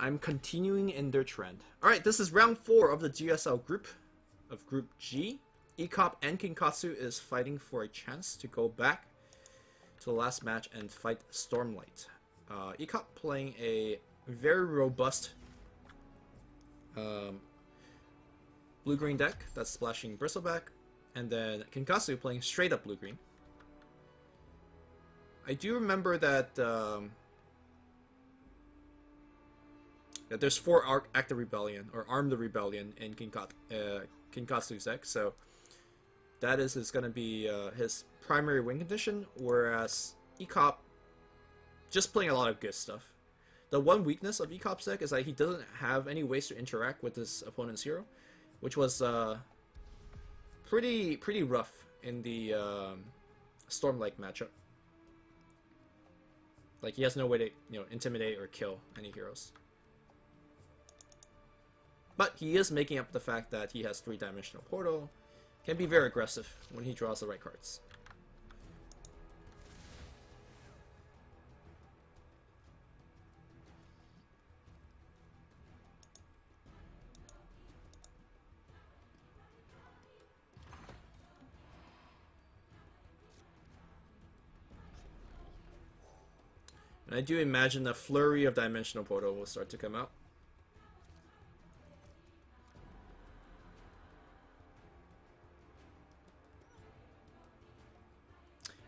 I'm continuing in their trend. Alright, this is round 4 of the GSL group, of Group G. Ekop and Kinkatsu is fighting for a chance to go back to the last match and fight Stormlight. Ekop playing a very robust blue-green deck that's splashing Bristleback, and then Kinkatsu playing straight up blue-green. I do remember that that there's 4 Active Rebellion, or Armed Rebellion in Kinkatsu's deck, so that is going to be his primary win condition, whereas Ekop just playing a lot of good stuff. The one weakness of Ekop's deck is that he doesn't have any ways to interact with his opponent's hero, which was pretty rough in the Stormlight matchup. Like, he has no way to, intimidate or kill any heroes. But he is making up the fact that he has 3-dimensional portal, can be very aggressive when he draws the right cards. And I do imagine a flurry of dimensional portal will start to come out.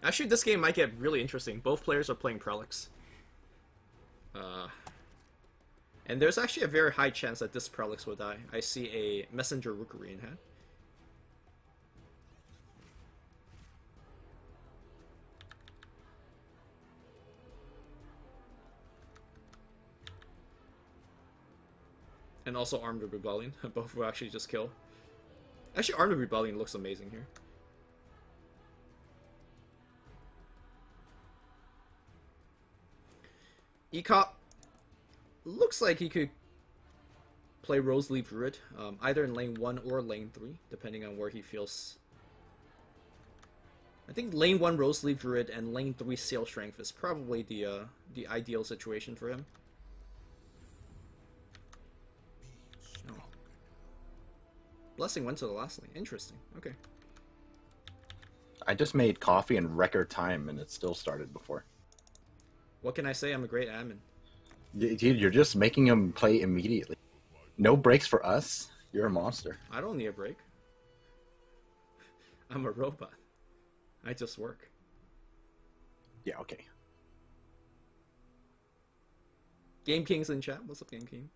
Actually, this game might get really interesting. Both players are playing Prelix. And there's actually a very high chance that this Prelix will die. I see a Messenger Rookery in hand. And also Armed Rebellion. Both will actually just kill. Actually, Armed Rebellion looks amazing here. Ekop looks like he could play Roseleaf Druid, either in lane 1 or lane 3, depending on where he feels. I think lane 1 Roseleaf Druid and lane 3 Sail Strength is probably the ideal situation for him. Oh. Blessing went to the last lane. Interesting. Okay. I just made coffee in record time and it still started before. What can I say? I'm a great admin. Dude, you're just making him play immediately. No breaks for us? You're a monster. I don't need a break. I'm a robot. I just work. Yeah, okay. Game King's in chat. What's up, Game King?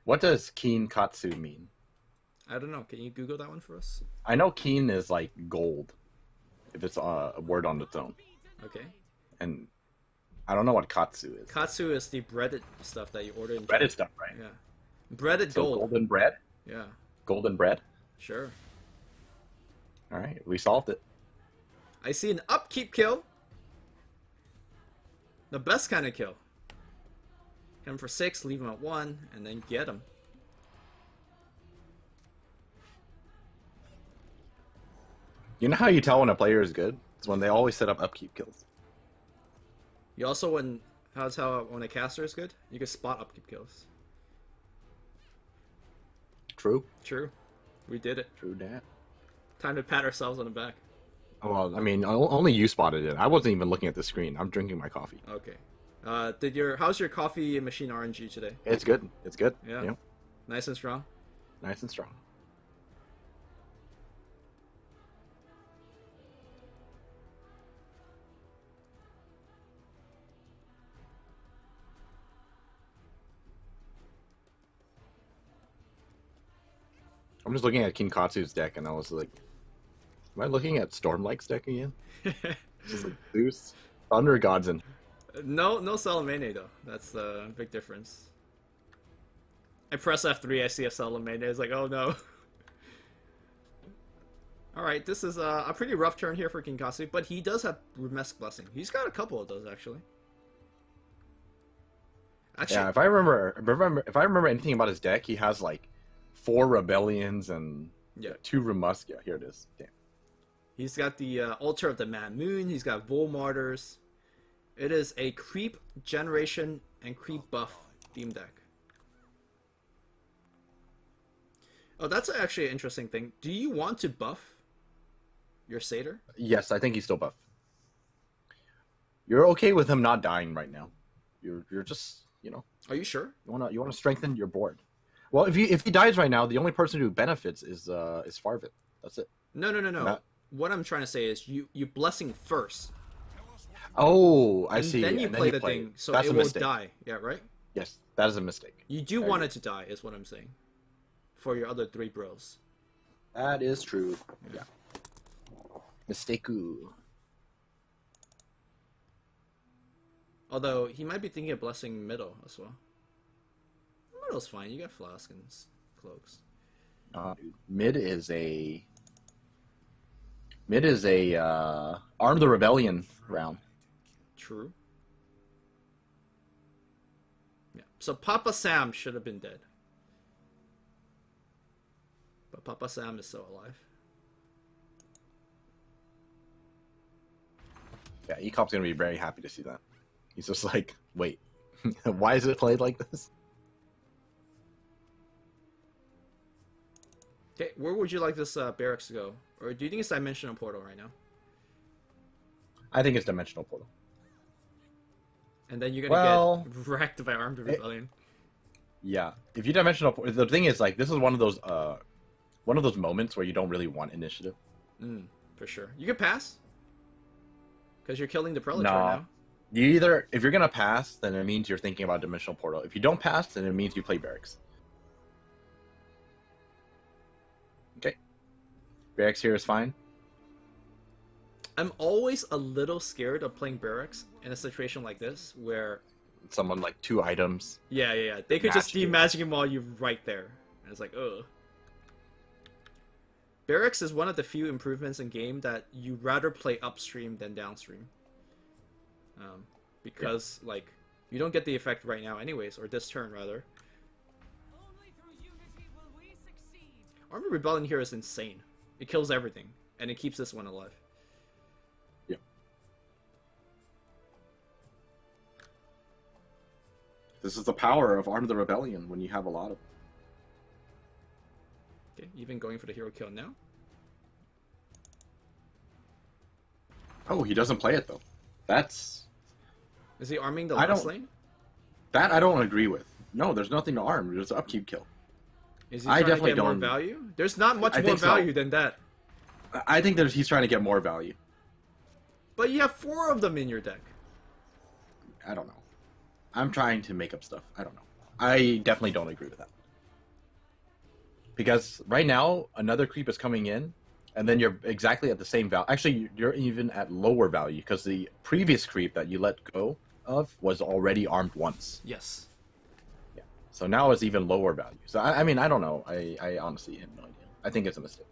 What does kinkatsu mean? I don't know. Can you Google that one for us? I know kin is like gold, if it's a word on its own. Okay. And I don't know what katsu is. Katsu is the breaded stuff that you order in breaded stuff, right? Yeah. Breaded so gold. Golden bread? Yeah. Golden bread? Sure. Alright, we solved it. I see an upkeep kill. The best kind of kill. Hit him for 6, leave him at 1, and then get him. You know how you tell when a player is good? It's when they always set up upkeep kills. You also when a caster is good, you can spot upkeep kills. True. True. We did it. True that. Time to pat ourselves on the back. Oh, well, I mean, only you spotted it. I wasn't even looking at the screen. I'm drinking my coffee. Okay. How's your coffee machine RNG today? It's good. It's good. Yeah. Yep. Nice and strong? Nice and strong. I'm just looking at Kinkatsu's deck, and I was like, am I looking at Stormlight's deck again? Just like Zeus, Thunder Gods, and... No Salamene, though. That's the big difference. I press F3, I see a Salamene, it's like, oh no. Alright, this is a pretty rough turn here for Kinkatsu, but he does have Rumesk Blessing. He's got a couple of those, actually. Yeah, if I remember anything about his deck, he has like 4 Rebellions and 2 Rumesk. Yeah, here it is. Damn. He's got the Altar of the Mad Moon. He's got Vol Martyrs. It is a creep generation and creep buff theme deck. Oh, that's actually an interesting thing. Do you want to buff your Satyr? Yes, I think he's still buff. You're okay with him not dying right now. You're just, you know. Are you sure? You wanna strengthen your board. Well, if he dies right now, the only person who benefits is Farvit. That's it. No. What I'm trying to say is you blessing first. Oh, I see. Then you play the thing, so That's it a will mistake. die. Yeah, right? Yes, that is a mistake. You do want it to die, is what I'm saying. For your other 3 bros. That is true. Yeah. Mistake-oo. Although, he might be thinking of blessing middle as well. Middle's fine, you got flask and cloaks. Mid is a Arm the Rebellion round. True. Yeah. So Papa Sam should have been dead. But Papa Sam is still alive. Yeah, Ekop's gonna be very happy to see that. He's just like, wait, why is it played like this? Okay, where would you like this barracks to go? Or do you think it's Dimensional Portal right now? I think it's Dimensional Portal. And then you're gonna get wrecked by Armed Rebellion. Yeah, if you Dimensional Portal, the thing is, like, this is one of those moments where you don't really want initiative. For sure. You can pass. Because you're killing the Prelates right now. If you're gonna pass, then it means you're thinking about Dimensional Portal. If you don't pass, then it means you play Barracks. Okay. Barracks here is fine. I'm always a little scared of playing Barracks in a situation like this, where... Someone, like, 2 items. Yeah. They could just de-magic him while you're right there. And it's like, ugh. Barracks is one of the few improvements in game that you rather play upstream than downstream. Because, like, you don't get the effect right now anyways, or this turn, rather. Only through unity will we succeed. Armored Rebellion here is insane. It kills everything, and it keeps this one alive. Yeah. This is the power of Arm the Rebellion when you have a lot of them. Okay, even going for the hero kill now. Oh, he doesn't play it, though. That's... Is he arming the last lane? That I don't agree with. No, there's nothing to arm. There's an upkeep kill. Is he trying to get more value? There's not much more value than that. I think he's trying to get more value. But you have 4 of them in your deck. I don't know. I'm trying to make up stuff. I don't know. I definitely don't agree with that. Because right now, another creep is coming in, and then you're exactly at the same value. Actually, you're even at lower value, because the previous creep that you let go of was already armed once. Yes. Yeah. So now it's even lower value. So, I mean, I don't know. I honestly have no idea. I think it's a mistake.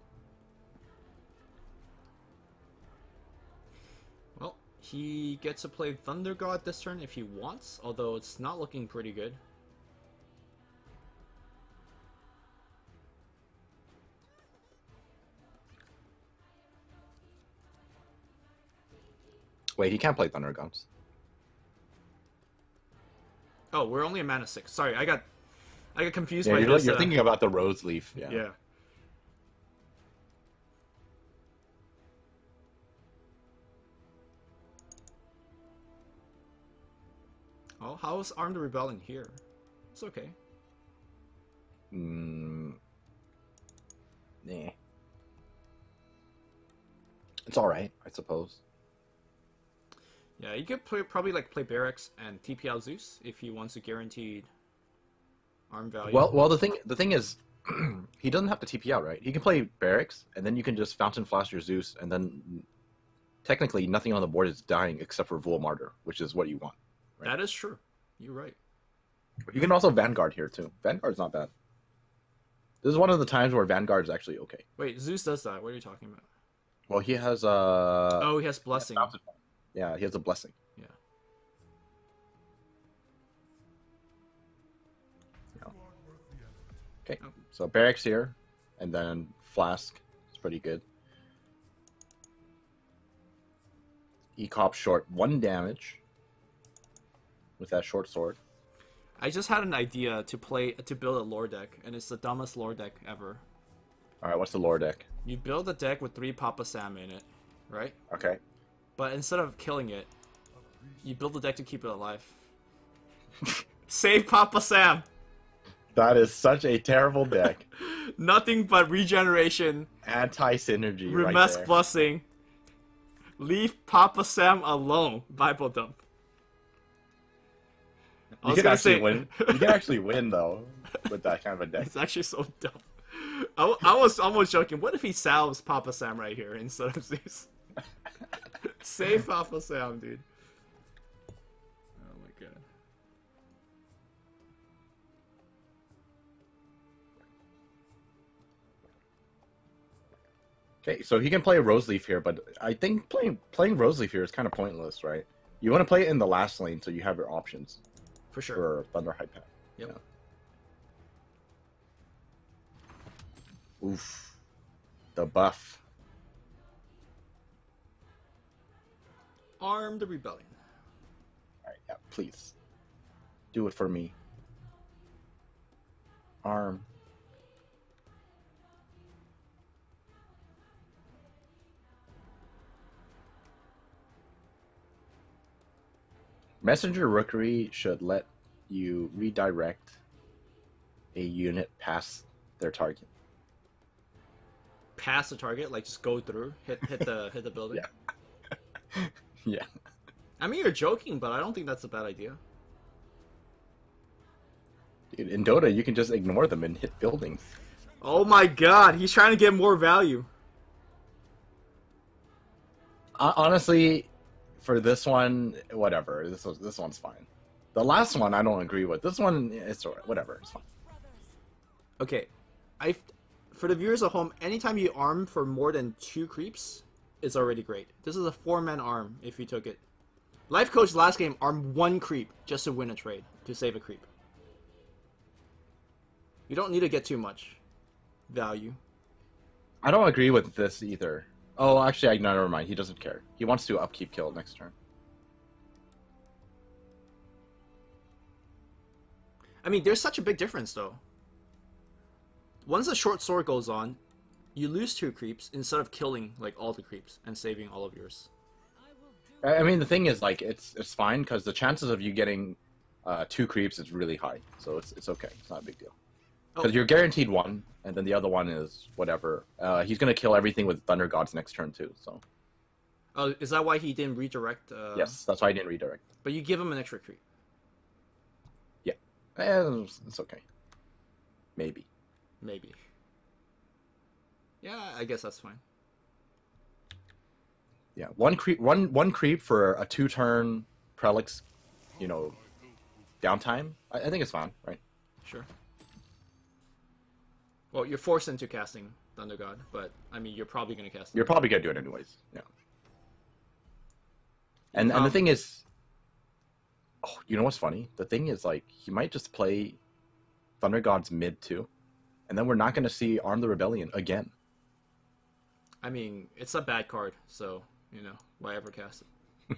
Well, he gets to play Thunder God this turn if he wants, although it's not looking pretty good. Wait, he can't play Thunder Guns. Oh, we're only a mana 6. Sorry, I got confused Yeah, by you're, this. you're thinking about the Rose Leaf. Yeah. Yeah. Oh, how is Armed Rebellion here? It's okay. Nah. It's alright, I suppose. Yeah, you could probably play Barracks and TP out Zeus if he wants a guaranteed arm value. Well, the thing is, he doesn't have to TP out, right? He can play Barracks, and then you can just Fountain Flash your Zeus, and then technically nothing on the board is dying except for Vol Martyr, which is what you want. Right? That is true. You're right. You can also Vanguard here too. Vanguard's not bad. This is one of the times where Vanguard is actually okay. Wait, Zeus does that. What are you talking about? Well, he has Oh, he has Blessing. Yeah, he has a Blessing. Yeah. Okay, so Barracks here, and then Flask is pretty good. Ekop short 1 damage with that short sword. I just had an idea to build a lore deck, and it's the dumbest lore deck ever. All right, what's the lore deck? You build a deck with 3 Papa Sam in it, right? Okay. But instead of killing it, you build a deck to keep it alive. Save Papa Sam! That is such a terrible deck. Nothing but regeneration, Anti-synergy right Remesk there. Blessing, leave Papa Sam alone, Bible Dump. I You was can gonna actually say- win. You can actually win though with that kind of a deck. It's actually so dumb. I was almost joking. What if he salves Papa Sam right here instead of Zeus? Save Papa Sam, dude. Oh my god. Okay, so he can play Roseleaf here, but I think playing Roseleaf here is kind of pointless, right? You want to play it in the last lane so you have your options For sure. for Thunder High Path. Yep. Yeah. Oof. The buff. Arm the Rebellion. Alright, yeah, please. Do it for me. Arm. Messenger Rookery should let you redirect a unit past their target. Pass the target, like just go through, hit the building. Yeah. Yeah. I mean, you're joking, but I don't think that's a bad idea. Dude, in Dota, you can just ignore them and hit buildings. Oh my god, he's trying to get more value. Honestly, for this one, whatever. This one's fine. The last one, I don't agree with. This one, it's alright. Whatever, it's fine. Okay, for the viewers at home, anytime you arm for more than 2 creeps, it's already great. This is a 4-man arm if you took it. Life Coach last game armed 1 creep just to win a trade, to save a creep. You don't need to get too much value. I don't agree with this either. Oh, actually, never mind. He doesn't care. He wants to upkeep kill next turn. I mean, there's such a big difference, though. Once the short sword goes on, you lose 2 creeps instead of killing like all the creeps and saving all of yours. I mean, the thing is, like, it's fine because the chances of you getting 2 creeps is really high. So it's okay. It's not a big deal. Because you're guaranteed 1, and then the other one is whatever. He's gonna kill everything with Thunder Gods next turn too. So. Oh, is that why he didn't redirect? Yes, that's why I didn't redirect. But you give him an extra creep. Yeah, it's okay. Maybe. Maybe. Yeah, I guess that's fine. Yeah, one creep for a 2-turn Prelix, downtime. I think it's fine, right? Sure. Well, you're forced into casting Thunder God, but I mean, you're probably gonna cast it. You're probably gonna do it anyways. Yeah. And the thing is, oh, you know what's funny? The thing is, like, he might just play Thunder Gods mid too, and then we're not gonna see Arm the Rebellion again. I mean, it's a bad card, so why ever cast it?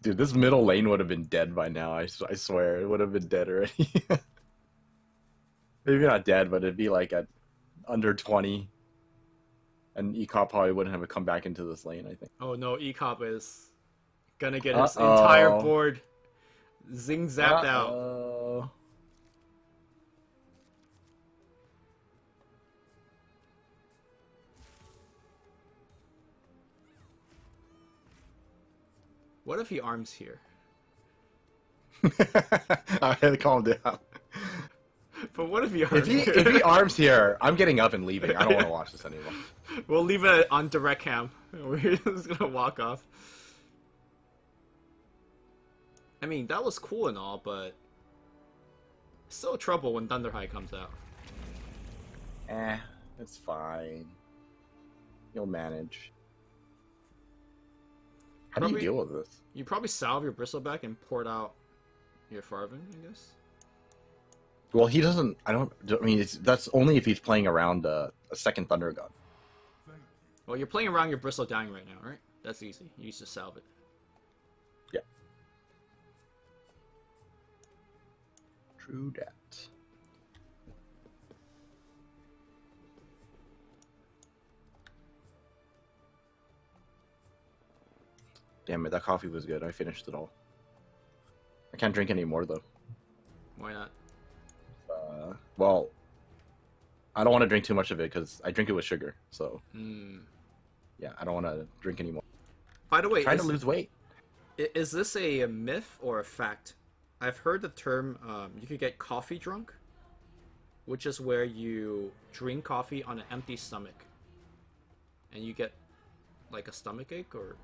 Dude, this middle lane would have been dead by now. I swear, it would have been dead already. Maybe not dead, but it'd be like at under 20. And Ekop probably wouldn't have come back into this lane, I think. Oh no, Ekop is gonna get his entire board zing zapped out. What if he arms here? Alright, calm down. But what if he arms If he arms here, I'm getting up and leaving. I don't want to watch this anymore. We'll leave it on direct cam. We're just gonna walk off. I mean, that was cool and all, but still trouble when Thunder High comes out. It's fine. You'll manage. How do you deal with this? You probably salve your Bristleback and port out your Farvin, I guess. Well, he doesn't. I mean, that's only if he's playing around a second Thunder God. Well, you're playing around your Bristle dying right now, right? That's easy. You just salve it. Yeah. True that. Damn it, that coffee was good. I finished it all. I can't drink anymore though. Why not? Well, I don't want to drink too much of it because I drink it with sugar. So yeah, I don't want to drink anymore. By the way, Trying to lose weight. Is this a myth or a fact? I've heard the term you could get coffee drunk, which is where you drink coffee on an empty stomach, and you get like a stomach ache or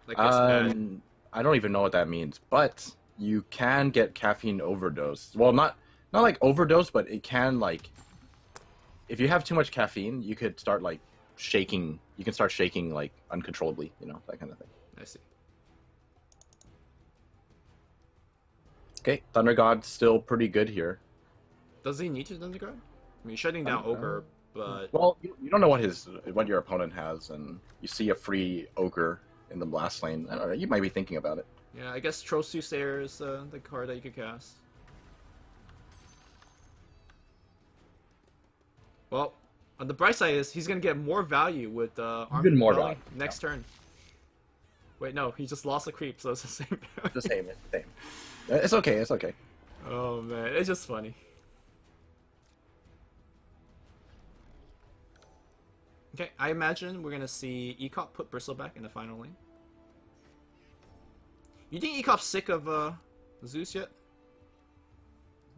like I don't even know what that means, but you can get caffeine overdose. Well, not like overdose, but it can like if you have too much caffeine, you could start like shaking. You can start shaking like uncontrollably, you know, that kind of thing. I see. Okay, Thunder God's still pretty good here. Does he need to Thunder God? I mean, shutting down Ogre, but Well, you don't know what your opponent has, and you see a free Ogre in the last lane. I don't know. You might be thinking about it. yeah, I guess Troll Soothsayer is the card that you could cast. Well, on the bright side is he's gonna get more value with Arm Even more Rebellion value, next turn. Wait, no, he just lost a creep, so it's the same. The same. It's okay. It's okay. Oh man, it's just funny. Okay, I imagine we're gonna see Ekop put Bristleback in the final lane. You think Ekop's sick of Zeus yet?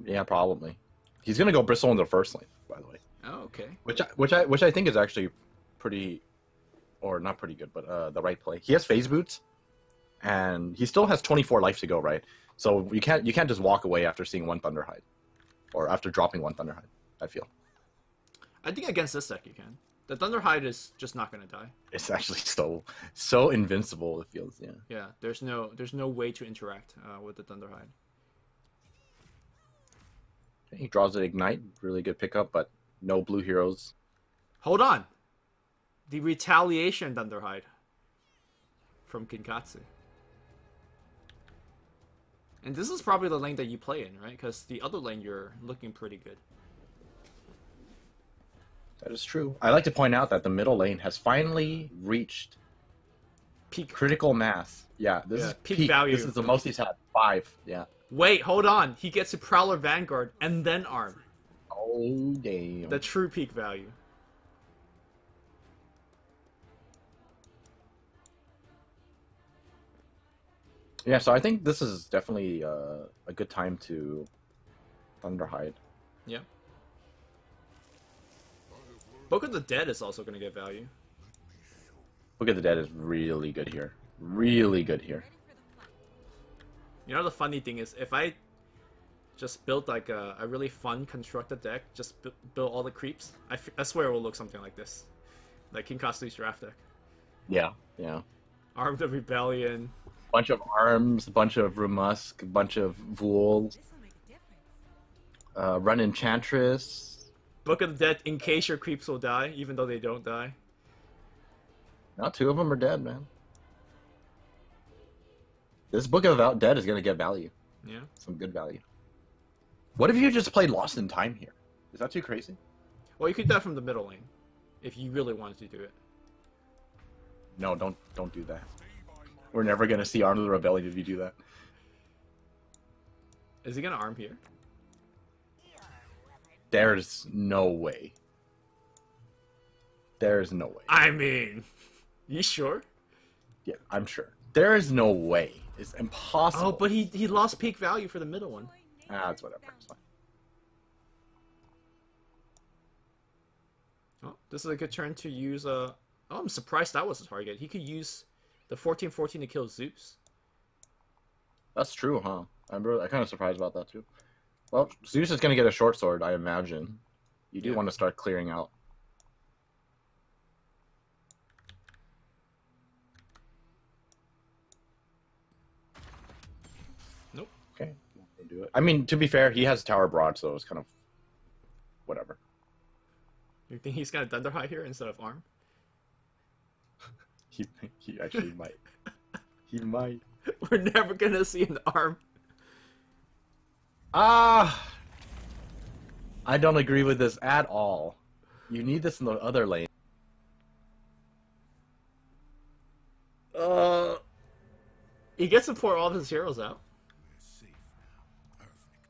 Yeah, probably. He's gonna go Bristle in the first lane, by the way. Oh, okay. Which I think is actually pretty, or not pretty good, but the right play. He has phase boots, and he still has 24 life to go, right? So you can't just walk away after seeing one Thunderhide, or after dropping one Thunderhide. I feel I think against this deck you can. The Thunderhide is just not gonna die. it's actually so invincible. It feels, yeah. Yeah, there's no way to interact with the Thunderhide. He draws an Ignite, really good pickup, but no blue heroes. Hold on! The Retaliation Thunderhide from Kinkatsu. And this is probably the lane that you play in, right? Because the other lane you're looking pretty good. That is true. I like to point out that the middle lane has finally reached Peak. critical mass. Yeah, this is peak value. This is the most he's had. 5. Yeah. Wait, hold on. He gets to Prowler Vanguard and then Arm. Oh damn. The true peak value. Yeah, so I think this is definitely a good time to Thunderhide. Yeah. Book of the Dead is also going to get value. Book of the Dead is really good here. Really good here. You know the funny thing is, if I just built like a really fun constructed deck, just build all the creeps, I swear it will look something like this. Like Kinkatsu's draft deck. Yeah, yeah. Armed of Rebellion. Bunch of Arms, a bunch of Rumusk, a bunch of Vool, This'll make a difference. Run Enchantress. Book of the Dead in case your creeps will die, even though they don't die. Now 2 of them are dead, man. This Book of Dead is going to get value. Yeah. Some good value. What if you just played Lost in Time here? Is that too crazy? Well, you could do that from the middle lane, if you really wanted to do it. No, don't do that. We're never going to see Arm of the Rebellion if you do that. Is he gonna arm here? There's no way. There's no way. I mean, you sure? Yeah, I'm sure. There is no way. It's impossible. Oh, but he lost peak value for the middle one. Ah, it's whatever. It's fine. Oh, this is a good turn to use Oh, I'm surprised that was a target. He could use the 14/14 to kill Zeus. That's true, huh? I'm kind of surprised about that too. Well, Zeus is going to get a short sword, I imagine. You do Yeah. want to start clearing out. Nope. Okay, we'll do it. I mean, to be fair, he has Tower Broad, so it's kind of whatever. You think he's gonna Thunderhide here instead of arm? He actually might. He might. We're never gonna see an arm. Ah! I don't agree with this at all. You need this in the other lane. He gets to pour all of his heroes out. We're safe now. Perfect.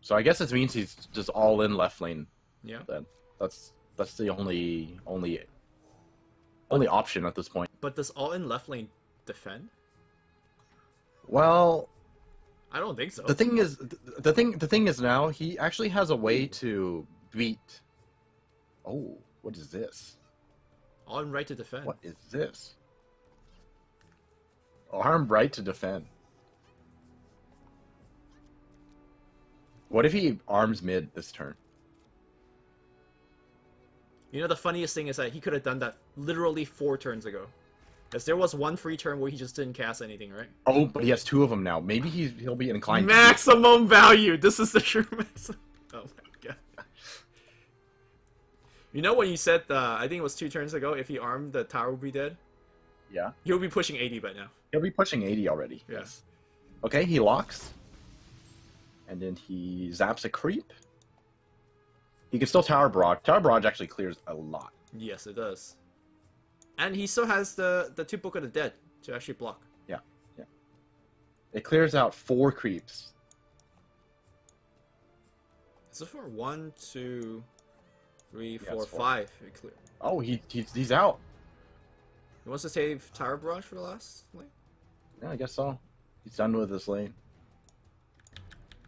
So I guess it means he's just all in left lane. Yeah. Then that's the only option at this point. But does all in left lane defend? Well, I don't think so. the thing is now he actually has a way to beat. Oh, what is this? All in right to defend. What is this? Arm right to defend. What if he arms mid this turn? You know, the funniest thing is that he could have done that literally 4 turns ago. Because there was one free turn where he just didn't cast anything, right? Oh, but he has 2 of them now. Maybe he'll be inclined. Maximum value! This is the true maximum. Oh my god. You know when you said, I think it was 2 turns ago, if he armed, the tower would be dead? Yeah, He'll be pushing 80 by now. he'll be pushing 80 already. Yeah. Yes. Okay, he locks, and then he zaps a creep. He can still tower barrage. Tower barrage actually clears a lot. Yes, it does. And he still has the 2 Book of the Dead to actually block. Yeah, yeah. It clears out 4 creeps. Is it for 1, 2, 3, Yeah, 4, it's 4. 5? It clear. Oh, he's out. He wants to save Tower Barrage for the last lane? Yeah, I guess so. He's done with this lane.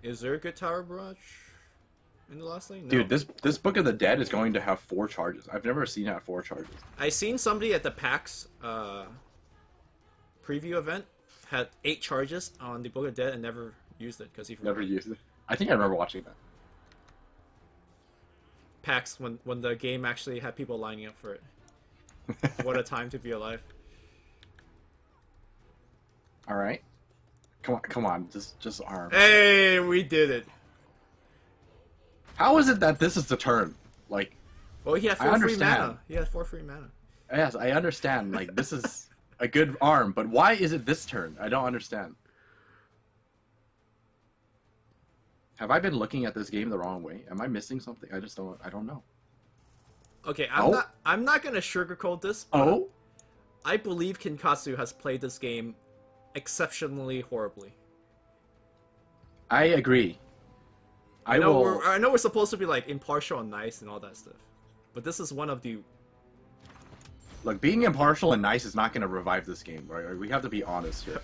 Is there a good Tower Barrage in the last lane? No. Dude, this Book of the Dead is going to have 4 charges. I've never seen it have 4 charges. I seen somebody at the PAX preview event had 8 charges on the Book of Dead and never used it because he forgot. Never used it. I think I remember watching that. PAX when the game actually had people lining up for it. What a time to be alive. All right. Come on, just arm. Hey, we did it. How is it that this is the turn? Like, Well, he had I 4 free understand. mana. He had 4 free mana. yes, I understand. Like, this is a good arm, but why is it this turn? I don't understand. Have I been looking at this game the wrong way? Am I missing something? I don't know. Okay, Oh. I'm not gonna sugarcoat this. But Oh? I believe Kinkatsu has played this game exceptionally horribly. I agree. I know we're supposed to be like impartial and nice and all that stuff, but this is one of the. Look, being impartial and nice is not going to revive this game, right? We have to be honest here.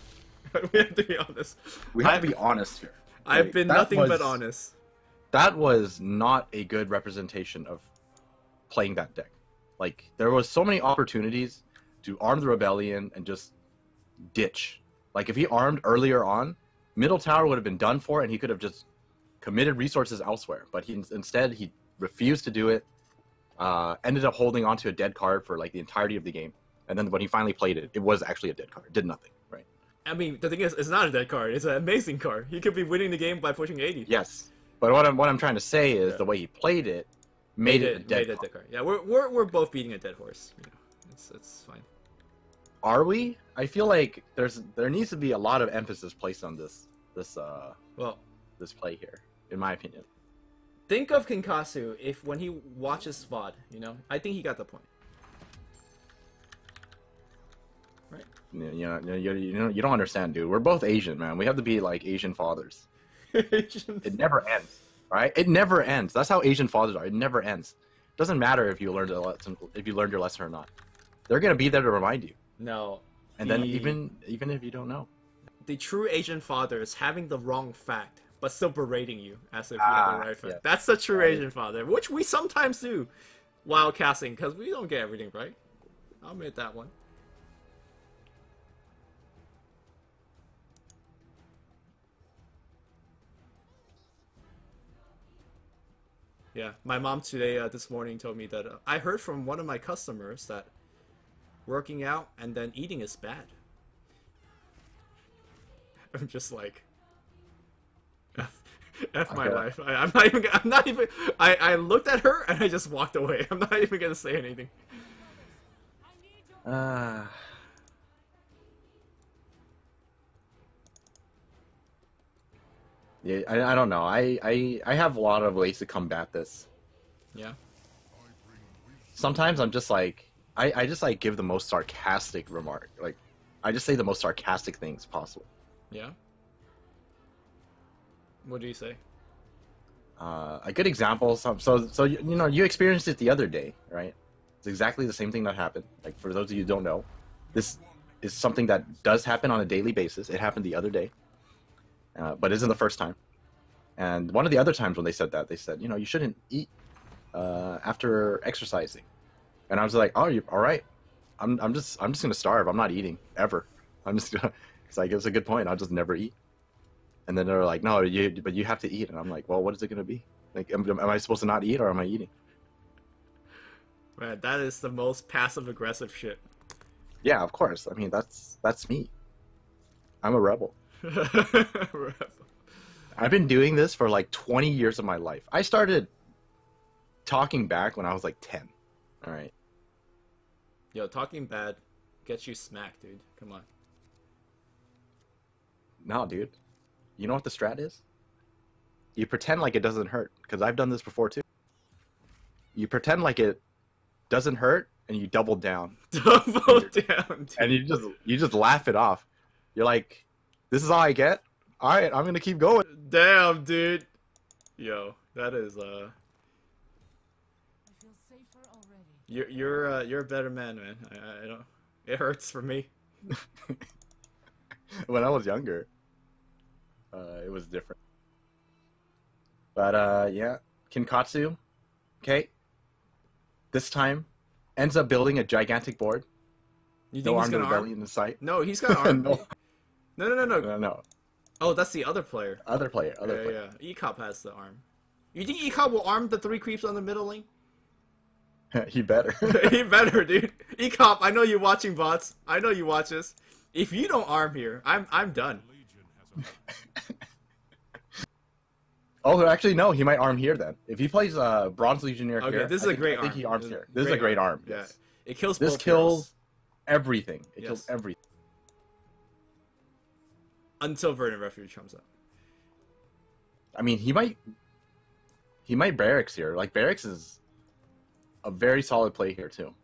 We have to be honest. We have to be honest here. I've Like, been that nothing but was- honest. That was not a good representation of playing that deck. Like, there was so many opportunities to arm the rebellion and just ditch. Like, if he armed earlier on, middle tower would have been done for, and he could have just committed resources elsewhere. But instead he refused to do it. Ended up holding onto a dead card for like the entirety of the game, and then when he finally played it, it was actually a dead card. It did nothing, right? I mean, the thing is, it's not a dead card. It's an amazing card. He could be winning the game by pushing 80. Yes, but what I'm trying to say is Yeah. the way he played it made it a dead card. Yeah, we're both beating a dead horse. You know, it's fine. Are we? I feel like there needs to be a lot of emphasis placed on this Well, play here, in my opinion. think of Kinkatsu if when he watches VOD, you know, I think he got the point. Right? You don't understand, dude. We're both Asian, man. We have to be like Asian fathers. It never ends, right? It never ends. That's how Asian fathers are. It never ends. Doesn't matter if you learned a lesson, if you learned your lesson or not. They're gonna be there to remind you. No. And then even if you don't know. The true Asian father is having the wrong fact, but still berating you as if you have the right fact. yeah. That's the true Asian father, which we sometimes do while casting, because we don't get everything right. I'll admit that one. Yeah, my mom today, this morning, told me that I heard from one of my customers that working out and then eating is bad. I'm just like, F my Okay. life. I'm not even. I'm not even. I looked at her and I just walked away. I'm not even gonna say anything. I need your Uh, yeah, I don't know. I have a lot of ways to combat this. Yeah. Sometimes I'm just like I just like give the most sarcastic remark. Like I just say the most sarcastic things possible. Yeah. What do you say? A good example. So you know you experienced it the other day, right? It's exactly the same thing that happened. Like for those of you who don't know, this is something that does happen on a daily basis. It happened the other day, but isn't the first time. And one of the other times when they said that, they said, you know, you shouldn't eat after exercising. And I was like, oh, you all right? I'm just gonna starve. I'm not eating ever. I'm just gonna. It's like it's a good point. I'll just never eat. And then they're like, no, but you have to eat. And I'm like, well, what is it gonna be? Like, am I supposed to not eat or am I eating? Man, that is the most passive aggressive shit. Yeah, of course. I mean, that's me. I'm a rebel. I've been doing this for like 20 years of my life. I started talking back when I was like 10. All right. Yo, talking bad gets you smacked, dude. Come on. No, dude. You know what the strat is? You pretend like it doesn't hurt, because I've done this before too. You pretend like it doesn't hurt, and you double down, Double down, dude. and you just laugh it off. You're like, "This is all I get. All right, I'm gonna keep going." Damn, dude. Yo, that is I feel safer already. you're a better man, man. I don't. It hurts for me. When I was younger, it was different. But yeah, Kinkatsu, okay. This time, ends up building a gigantic board. You No think he's armed gonna rebellion arm? in sight. No, he's got arm. No. No. No. Oh, that's the other player. Other player. Yeah. Ekop has the arm. You think Ekop will arm the 3 creeps on the middle lane? He better. He better, dude. Ekop, I know you're watching bots. I know you watch this. If you don't arm here, I'm done. Legion has a Oh, actually, no. He might arm here then. If he plays Bronze Legionnaire Okay, here, this is a great I think arm. he arms This is here. This is a great arm. Yeah, Yes. it kills. This both kills heroes. everything. It kills Yes. everything. Until Verdant Refuge comes up. I mean, he might barracks here. Like barracks is a very solid play here too.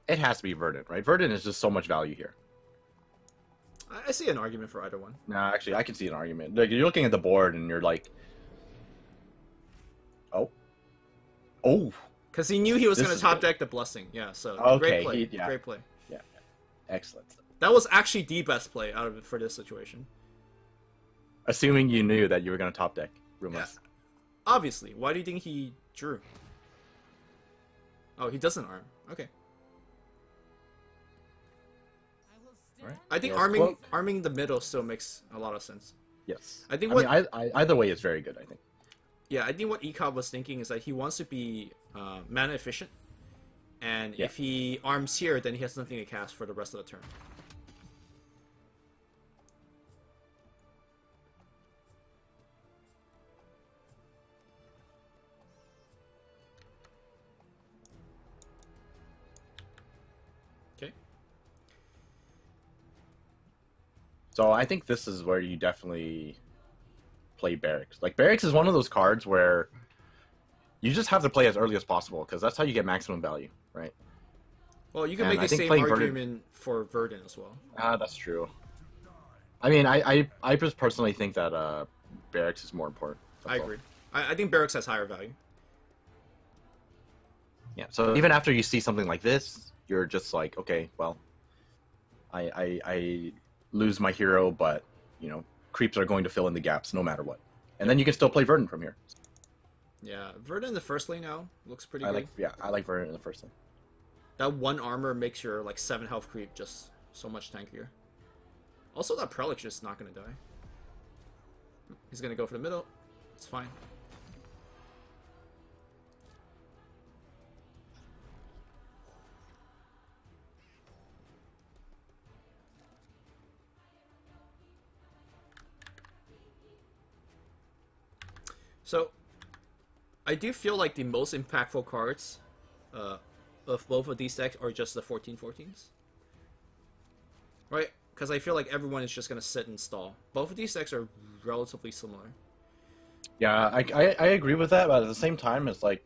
It has to be Verdant, right? Verdant is just so much value here. I see an argument for either one. Nah, actually, I can see an argument. Like, you're looking at the board and you're like, oh, Because he knew he was This going to is top good. deck the blessing. Yeah, so Okay, great play. yeah. Great play. excellent. That was actually the best play out of it for this situation. Assuming you knew that you were going to top deck Roomless. Yeah. Obviously. Why do you think he drew? Oh, he doesn't arm. Okay. I will stand. Right. I think Yeah, arming the middle still makes a lot of sense. Yes. I think I what- mean, I either way is very good, I think. Yeah, I think what Ekop was thinking is that he wants to be mana efficient, and Yeah. if he arms here, then he has nothing to cast for the rest of the turn. Okay. So I think this is where you definitely play Barracks. Like, Barracks is one of those cards where you just have to play as early as possible, because that's how you get maximum value, right? Well, you can And make I the think same playing Verdant- argument for Verdant as well. Ah, that's true. I mean, I just personally think that Barracks is more important. I That's all. agree. I think Barracks has higher value. Yeah. So even after you see something like this, you're just like, okay, well, I lose my hero, but you know, creeps are going to fill in the gaps no matter what, and then you can still play Verdant from here. Yeah, Verdant in the first lane now looks pretty I good. like Verdant in the first thing. That one armor makes your like 7 health creep just so much tankier. Also, that Prelic's just not gonna die. He's gonna go for the middle. It's fine. I do feel like the most impactful cards of both of these decks are just the 14/14s. Right? Because I feel like everyone is just going to sit and stall. Both of these decks are relatively similar. Yeah, I agree with that, but at the same time, it's like,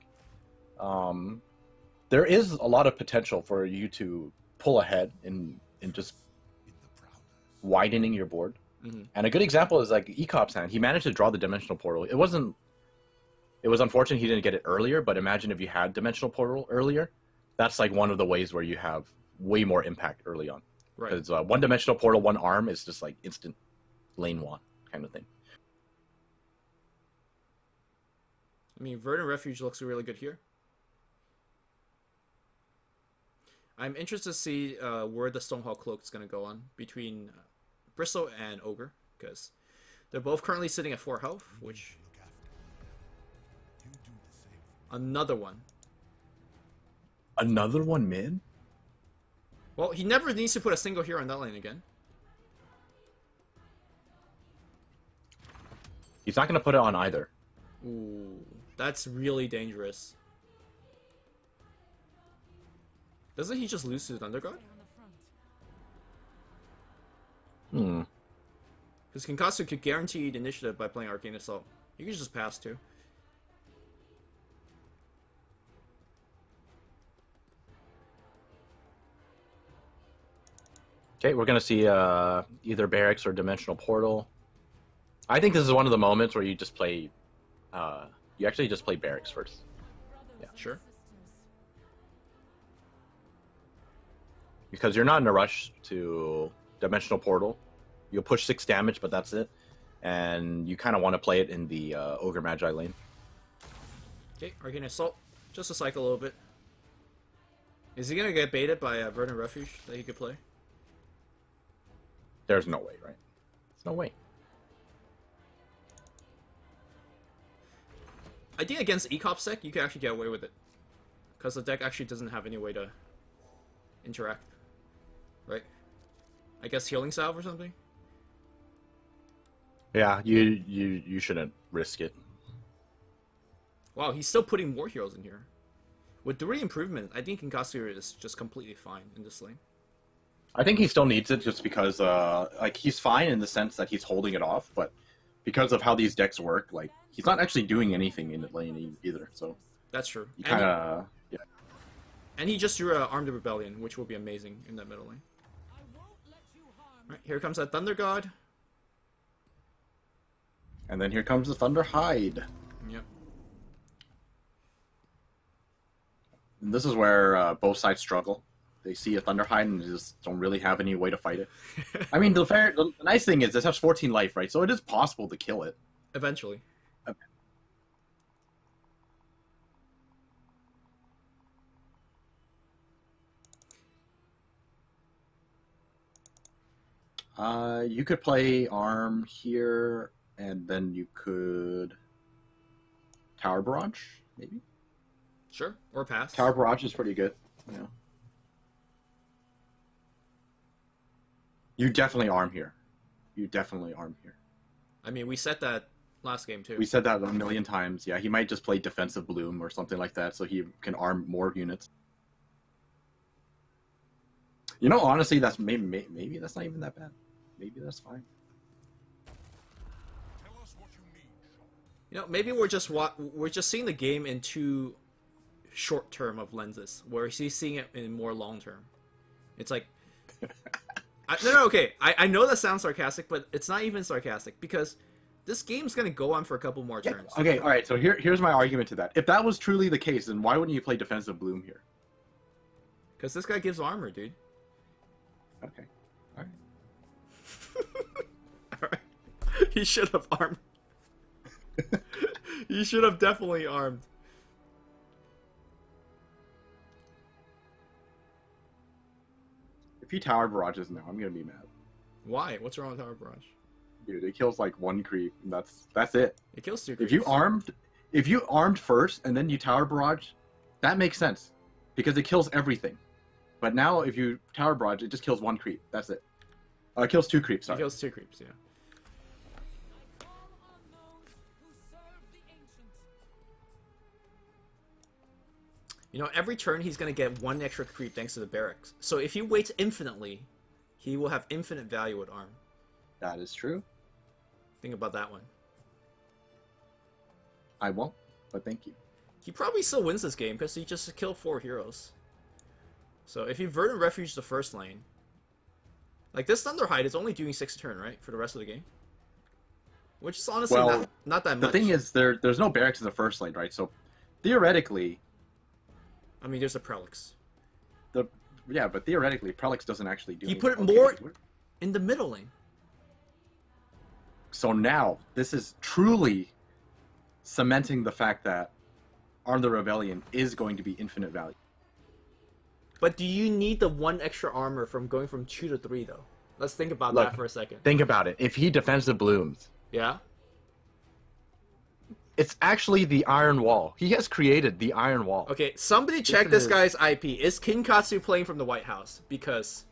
there is a lot of potential for you to pull ahead in just widening your board. Mm-hmm. And a good example is like Ekop's hand. He managed to draw the Dimensional Portal. It was unfortunate he didn't get it earlier, but imagine if you had Dimensional Portal earlier. That's like one of the ways where you have way more impact early on. Right. Because one Dimensional Portal, one arm is just like instant lane one kind of thing. I mean, Verdant Refuge looks really good here. I'm interested to see where the Stonehall Cloak is going to go on between Bristle and Ogre, because they're both currently sitting at 4 health, which... Another one. Another one mid? Well, he never needs to put a single hero on that lane again. He's not going to put it on either. Ooh, that's really dangerous. Doesn't he just lose to the Thunder God? Hmm. Because Kinkatsu could guarantee the initiative by playing Arcane Assault. You can just pass too. Okay, we're going to see either Barracks or Dimensional Portal. I think this is one of the moments where you just play... you actually just play Barracks first. Yeah, sure. Because you're not in a rush to Dimensional Portal. You'll push 6 damage, but that's it. And you kind of want to play it in the Ogre Magi lane. Okay, Arcane Assault. Just to cycle a little bit. Is he going to get baited by Verdant Refuge that he could play? There's no way, right? There's no way. I think against Ekop's deck, you can actually get away with it. Because the deck actually doesn't have any way to interact. Right? I guess Healing Salve or something? Yeah, you shouldn't risk it. Wow, he's still putting more heroes in here. With 3 improvements, I think Kinkatsu is just completely fine in this lane. I think he still needs it just because, like, he's fine in the sense that he's holding it off, but because of how these decks work, like, he's not actually doing anything in the lane either, so... That's true. He kind of... Yeah. And he just drew Armed Rebellion, which will be amazing in that middle lane. Alright, here comes that Thunder God. And then here comes the Thunder Hide. Yep. And this is where both sides struggle. They see a Thunder Hide and just don't really have any way to fight it. I mean, the nice thing is this has 14 life, right? So it is possible to kill it. Eventually. You could play Arm here, and then you could Tower Barrage, maybe? Sure, or pass. Tower Barrage is pretty good. Yeah. You definitely Arm here. You definitely Arm here. I mean, we said that last game too. We said that a million times. Yeah, he might just play Defensive Bloom or something like that so he can arm more units. You know, honestly, that's maybe that's not even that bad. Maybe that's fine. Tell us what you need, Sean. You know, maybe we're just seeing the game in too short term of lenses, where he's seeing it in more long term. It's like, no, okay. I know that sounds sarcastic, but it's not even sarcastic because this game's gonna go on for a couple more turns. Okay, all right. So here's my argument to that. If that was truly the case, then why wouldn't you play Defensive Bloom here? Because this guy gives armor, dude. Okay. All right. Alright. He should have armed. He should have definitely armed. If he Tower Barrages now, I'm gonna be mad. Why? What's wrong with Tower Barrage? Dude, it kills like 1 creep, and that's it. It kills 2 If you armed first and then you Tower Barrage, that makes sense. Because it kills everything. But now if you Tower Barrage, it just kills 1 creep. That's it. It kills 2 creeps, It sorry. kills 2 creeps, yeah. You know, every turn he's going to get 1 extra creep thanks to the barracks. So if he waits infinitely, he will have infinite value with arm. That is true. Think about that one. I won't, but thank you. He probably still wins this game because he just killed 4 heroes. So if you Verdant Refuge the first lane, like this Thunderhide is only doing 6 turn, right, for the rest of the game? Which is honestly not that much. The thing is, there's no barracks in the first lane, right? So theoretically, I mean, there's a Prelix. but theoretically, Prelix doesn't actually do. He anything. put it more in the middle lane. So now this is truly cementing the fact that Arm the Rebellion is going to be infinite value. But do you need the 1 extra armor from going from 2 to 3 though? Let's think about Look, that for a second. Think about it. If he defends the blooms, Yeah? it's actually the Iron Wall. He has created the Iron Wall. Okay, somebody check this guy's IP. Is Kinkatsu playing from the White House? Because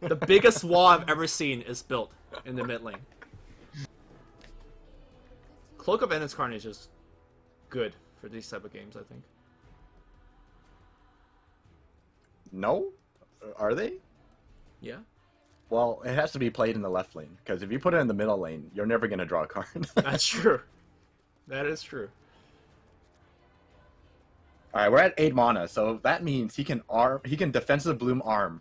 the biggest wall I've ever seen is built in the mid lane. Cloak of Endless Carnage is good for these type of games, I think. No? Are they? Yeah? Well, it has to be played in the left lane, because if you put it in the middle lane, you're never going to draw a card. That's true. That is true. Alright, we're at 8 mana, so that means he can defensive bloom arm.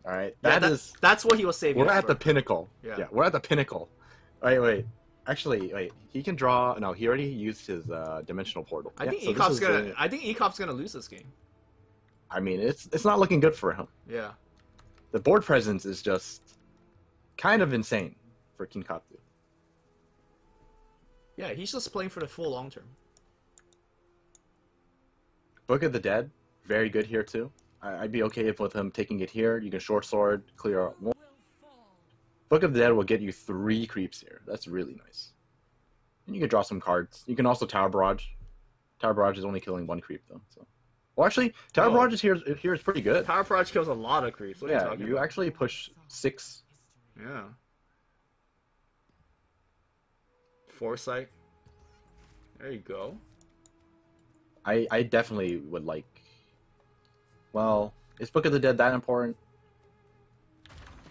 Alright? That's what he was saving. We're up at for. the pinnacle. Yeah. Yeah, we're at the pinnacle. Wait. Actually, wait. He can draw. No, he already used his dimensional portal. I think so this Ekop's is gonna. I think Ekop's gonna lose this game. I mean, it's not looking good for him. Yeah. The board presence is just kind of insane for Kinkatsu. Yeah, he's just playing for the full long term. Book of the Dead, very good here too. I'd be okay with him taking it here. You can short sword, clear out one. Book of the Dead will get you 3 creeps here. That's really nice. And you can draw some cards. You can also Tower Barrage. Tower Barrage is only killing 1 creep though. So, well, actually, Tower Barrage is here is pretty good. Power Proj kills a lot of creeps. What are you Yeah, talking you about? actually push 6. Yeah. Foresight. There you go. I definitely would like. Well, is Book of the Dead that important?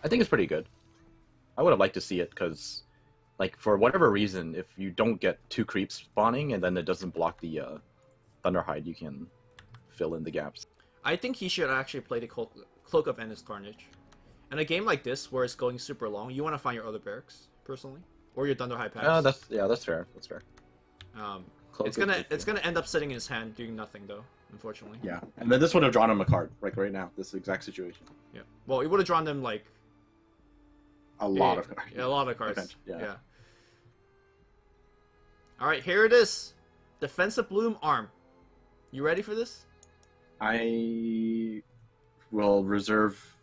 I think it's pretty good. I would have liked to see it because, like, for whatever reason, if you don't get 2 creeps spawning and then it doesn't block the Thunderhide, you can fill in the gaps. I think he should actually play the Cloak of Endless Carnage. In a game like this, where it's going super long, you want to find your other barracks, personally, or your Thunderhide packs. That's fair. That's fair. It's gonna end up sitting in his hand doing nothing though, unfortunately. Yeah, and then this would have drawn him a card, like right now, this exact situation. Yeah. Well, he would have drawn them like A lot of cards. Yeah, a lot of cards. Defense, yeah. All right, here it is. Defensive Bloom Arm. You ready for this? I will reserve.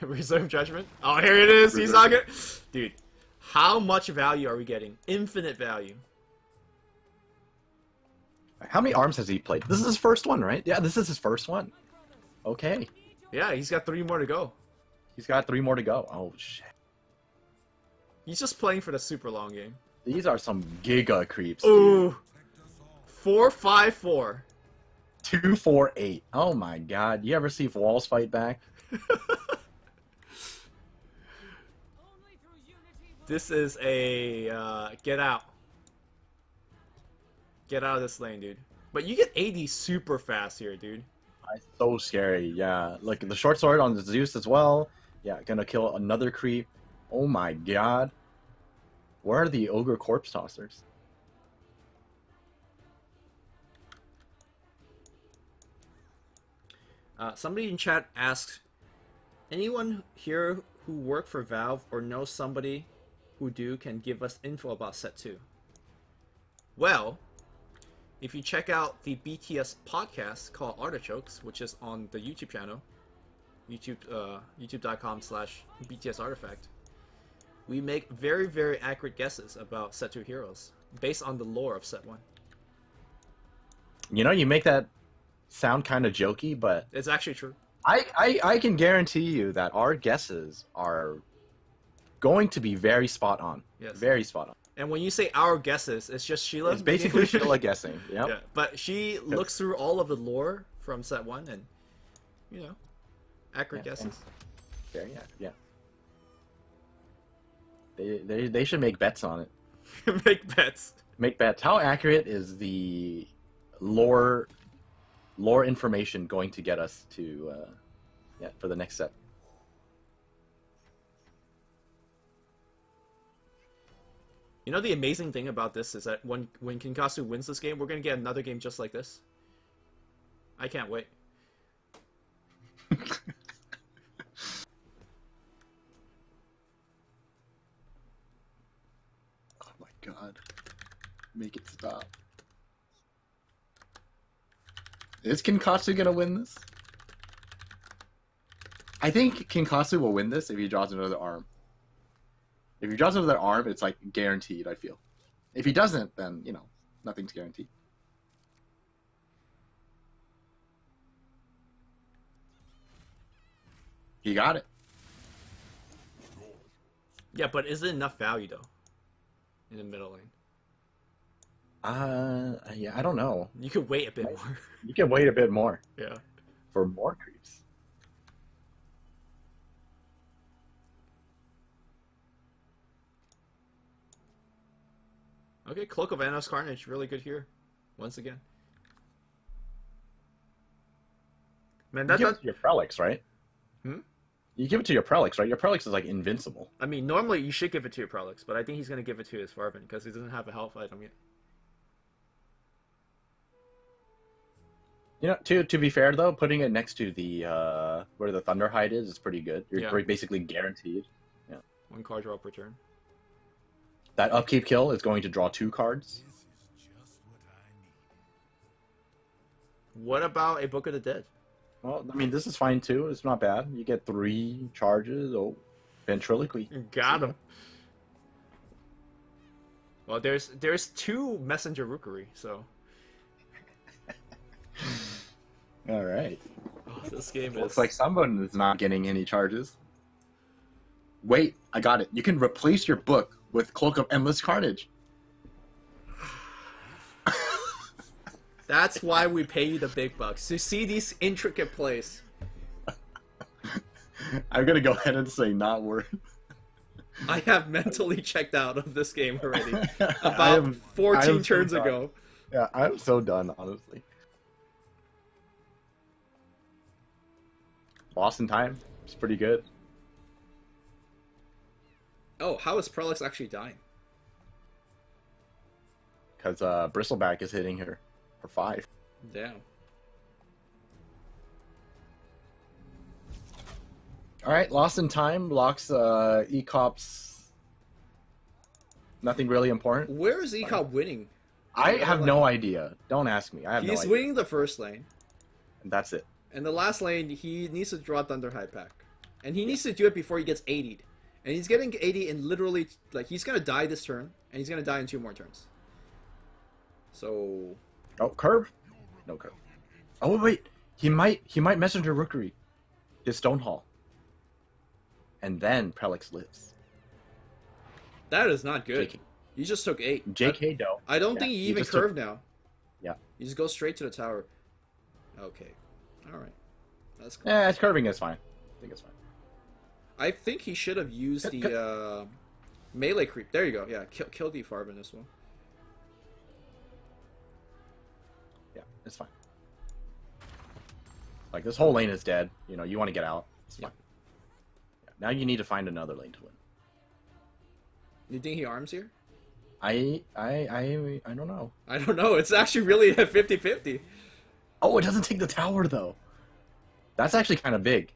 Reserve judgment. Oh, here it is. He's not good. Dude, how much value are we getting? Infinite value. How many arms has he played? This is his first one, right? Yeah, this is his first one. Okay. Yeah, he's got 3 more to go. He's got 3 more to go. Oh, shit. He's just playing for the super long game. These are some giga creeps. Dude. Ooh. 4-5-4. 2-4-8. Oh my god. You ever see Walls fight back? This is a get out. Get out of this lane, dude. But you get AD super fast here, dude. It's so scary, yeah. Like the short sword on the Zeus as well. Yeah, gonna kill another creep. Oh my god. Where are the Ogre Corpse Tossers? Somebody in chat asked, anyone here who work for Valve or knows somebody who do can give us info about Set 2? Well, if you check out the BTS podcast called Artichokes, which is on the YouTube channel, youtube.com/BTS Artifact, we make very, very accurate guesses about Set 2 heroes based on the lore of Set 1. You know, you make that sound kind of jokey, but It's actually true. I can guarantee you that our guesses are going to be very spot on. Yes. Very spot on. And when you say our guesses, it's just Sheila. It's basically Sheila guessing. Yep. Yeah, but she looks through all of the lore from set 1 and, you know, accurate guesses. Yeah, yeah. They should make bets on it. Make bets. Make bets. How accurate is the lore information going to get us to for the next set? You know, the amazing thing about this is that when Kinkatsu wins this game, we're going to get another game just like this. I can't wait. Oh my god. Make it stop. Is Kinkatsu gonna win this? I think Kinkatsu will win this if he draws another arm. If he draws another arm, it's like guaranteed, I feel. If he doesn't, then, you know, nothing's guaranteed. He got it. Yeah, but is it enough value, though? In the middle lane. Yeah, I don't know. You could wait a bit more. You can wait a bit more Yeah. for more creeps. Okay, Cloak of Anos Carnage, really good here. Once again. Man, You give it to your Prelix, right? Hmm? You give it to your Prelix, right? Your Prelix is like invincible. I mean, normally you should give it to your Prolix, but I think he's going to give it to his Farvin because he doesn't have a health item yet. You know, to be fair though, putting it next to the where the Thunderhide is pretty good. You're basically guaranteed. Yeah. 1 card draw per turn. That upkeep kill is going to draw 2 cards. This is just what I need. What about a Book of the Dead? Well, I mean, this is fine too. It's not bad. You get 3 charges. Oh, ventriloquy. Got him. Well, there's 2 Messenger Rookery, so. All right. Oh, this game Well, is. it's like someone is not getting any charges. Wait, I got it. You can replace your book with Cloak of Endless Carnage. That's why we pay you the big bucks to see these intricate plays. I'm gonna go ahead and say not worth. I have mentally checked out of this game already. I About am 14 so turns done. ago. Yeah, I'm so done, honestly. Lost in Time. It's pretty good. Oh, how is Prelix actually dying? Because Bristleback is hitting her for 5. Damn. Alright, Lost in Time locks Ekop's... Nothing really important. Where is Ekop winning? I have no idea. Don't ask me. I have no He's idea. winning the first lane. And that's it. And the last lane, he needs to draw Thunderhide pack. And he needs to do it before he gets 80'd. And he's getting 80 in literally, like, he's going to die this turn. And he's going to die in 2 more turns. So... Oh, curve? No curve. Oh, wait. He might Messenger Rookery. His Stonehall. And then Prelix lives. That is not good. JK. You just took 8. JK, though. I don't Yeah, think he he even just took- curved now. Yeah. You just go straight to the tower. Okay. Alright. That's cool. Yeah, curving is fine. I think it's fine. I think he should have used the melee creep. There you go. Yeah, kill the Farvin as well. Yeah, it's fine. Like, this whole lane is dead. You know, you want to get out. It's fine. Yeah, now you need to find another lane to win. You think he arms here? I don't know. I don't know. It's actually really a 50-50. Oh, it doesn't take the tower, though. That's actually kind of big.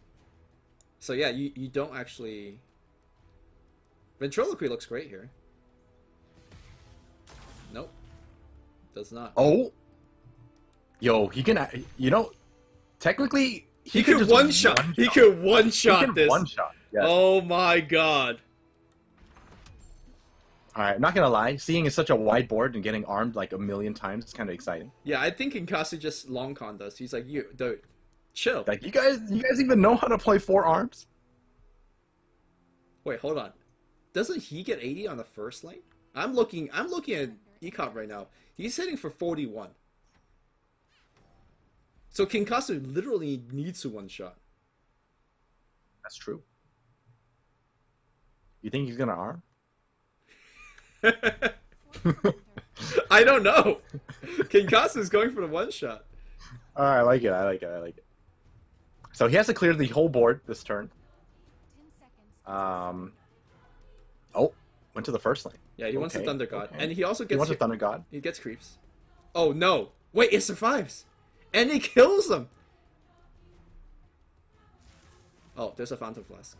So yeah, you don't actually... Ventriloquy looks great here. Nope. Does not. Oh! Yo, he can... You know, technically... He could just one-shot. He could He one-shot can this. one-shot. Yes. Oh my god. Alright, I'm not gonna lie. Seeing such a wide board and getting armed like a million times is kind of exciting. Yeah, I think Kinkatsu just long con does. He's like, you, dude, chill. Like, you guys even know how to play 4 arms? Wait, hold on. Doesn't he get 80 on the first lane? I'm looking at Ekop right now. He's hitting for 41. So Kinkatsu literally needs to one shot. That's true. You think he's gonna arm? I don't know. Kinkatsu is going for the one shot. Oh, I like it. I like it. I like it. So he has to clear the whole board this turn. 10 seconds. Oh, went to the first lane. Yeah, he wants the Okay, Thunder God, okay. and he also He gets wants a Thunder God. he gets creeps. Oh no! Wait, it survives, and he kills him. Oh, there's a Fountain Flask.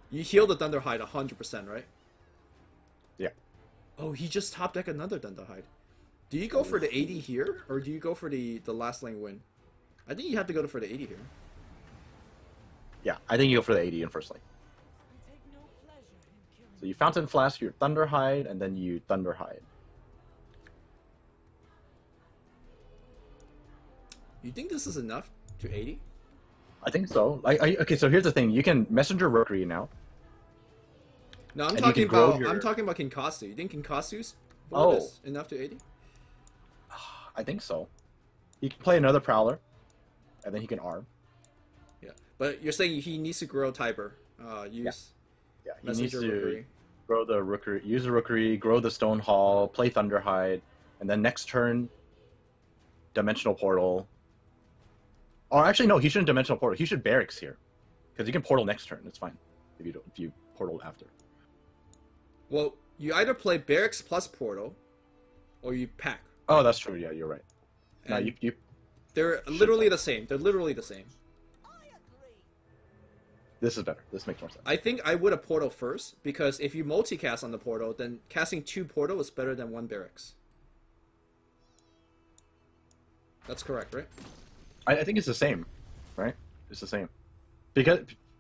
You heal the Thunderhide 100%, right? Yeah. Oh, he just top deck another Thunderhide. Do you go for the 80 here, or do you go for the last lane win? I think you have to go for the 80 here. Yeah, I think you go for the 80 in first lane. We take no pleasure in killing. So you Fountain Flask your Thunderhide, and then you Thunderhide. You think this is enough to 80? I think so. Okay, so here's the thing: you can Messenger Rookery now. No, I'm And you talking can grow about your- I'm talking about Kinkatsu. You think Kinkatsu's board Oh. is enough to 80? I think so. He can play another Prowler, and then he can arm. Yeah, but you're saying he needs to grow Tiber. Use Yeah, he Messenger needs to Rookery. grow the Rookery, use the Rookery, grow the Stone Hall, play Thunderhide, and then next turn, Dimensional Portal. Or actually, no, he shouldn't Dimensional Portal. He should Barracks here, because you can Portal next turn. It's fine if you Portal after. Well, you either play Barracks plus Portal, or you pack. Oh, that's true. Yeah, you're right. No, And you they're literally the same. They're literally the same. This is better. This makes more sense. I think I would have Portal first, because if you multicast on the Portal, then casting 2 Portal is better than 1 Barracks. That's correct, right? I think it's the same, right? It's the same. Because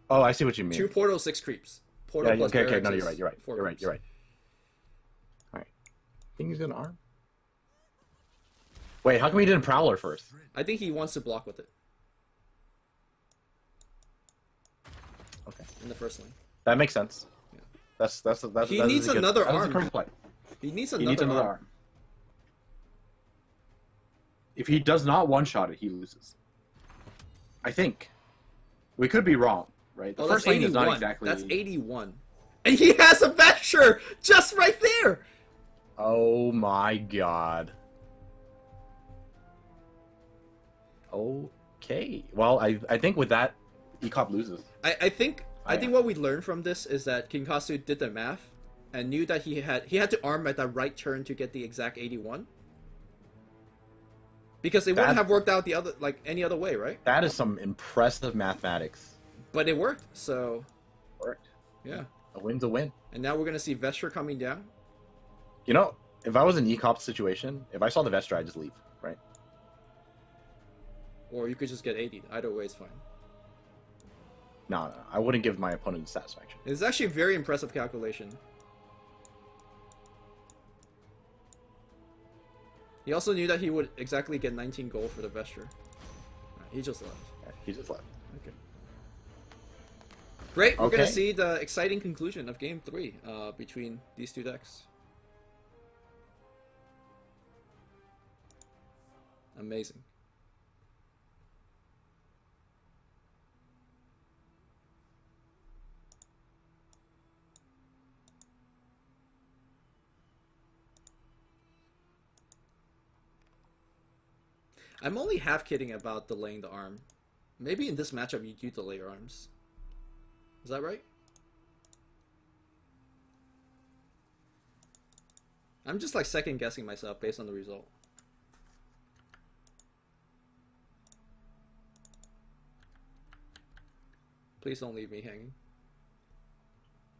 I see what you mean. 2 Portal, 6 creeps. Portal Yeah, plus okay, Barracks no, is you're right. You're right. 4 You're right. creeps. You're right. All right. Think he's gonna arm? Wait, how come he didn't Prowler first? I think he wants to block with it Okay, in the first lane. that makes sense. Yeah. That's He that is needs a good, another that is a arm. correct play. He needs He another, needs another arm. If he does not one-shot it, he loses. I think. We could be wrong, right? The Oh, first that's lane is 81. not exactly. That's 81. And he has a Vesture just right there! Oh my god. Okay. Well, I think with that, Ekop loses. I think what we learned from this is that Kinkatsu did the math and knew that he had to arm at the right turn to get the exact 81. Because it wouldn't That- have worked out the other any other way, right? That is some impressive mathematics. But it worked, so Worked. yeah. A win's a win. And now we're gonna see Vesture coming down. You know, if I was in Ekop's situation, if I saw the Vestra, I'd just leave, right? Or you could just get 80. Either way is fine. No, I wouldn't give my opponent satisfaction. It's actually a very impressive calculation. He also knew that he would exactly get 19 gold for the Vesture. Alright, he just left. Yeah, he just left. Okay. Great, we're gonna Okay. see the exciting conclusion of Game 3 between these two decks. Amazing. I'm only half kidding about delaying the arm. Maybe in this matchup you do delay your arms. Is that right? I'm just like second guessing myself based on the result. Please don't leave me hanging.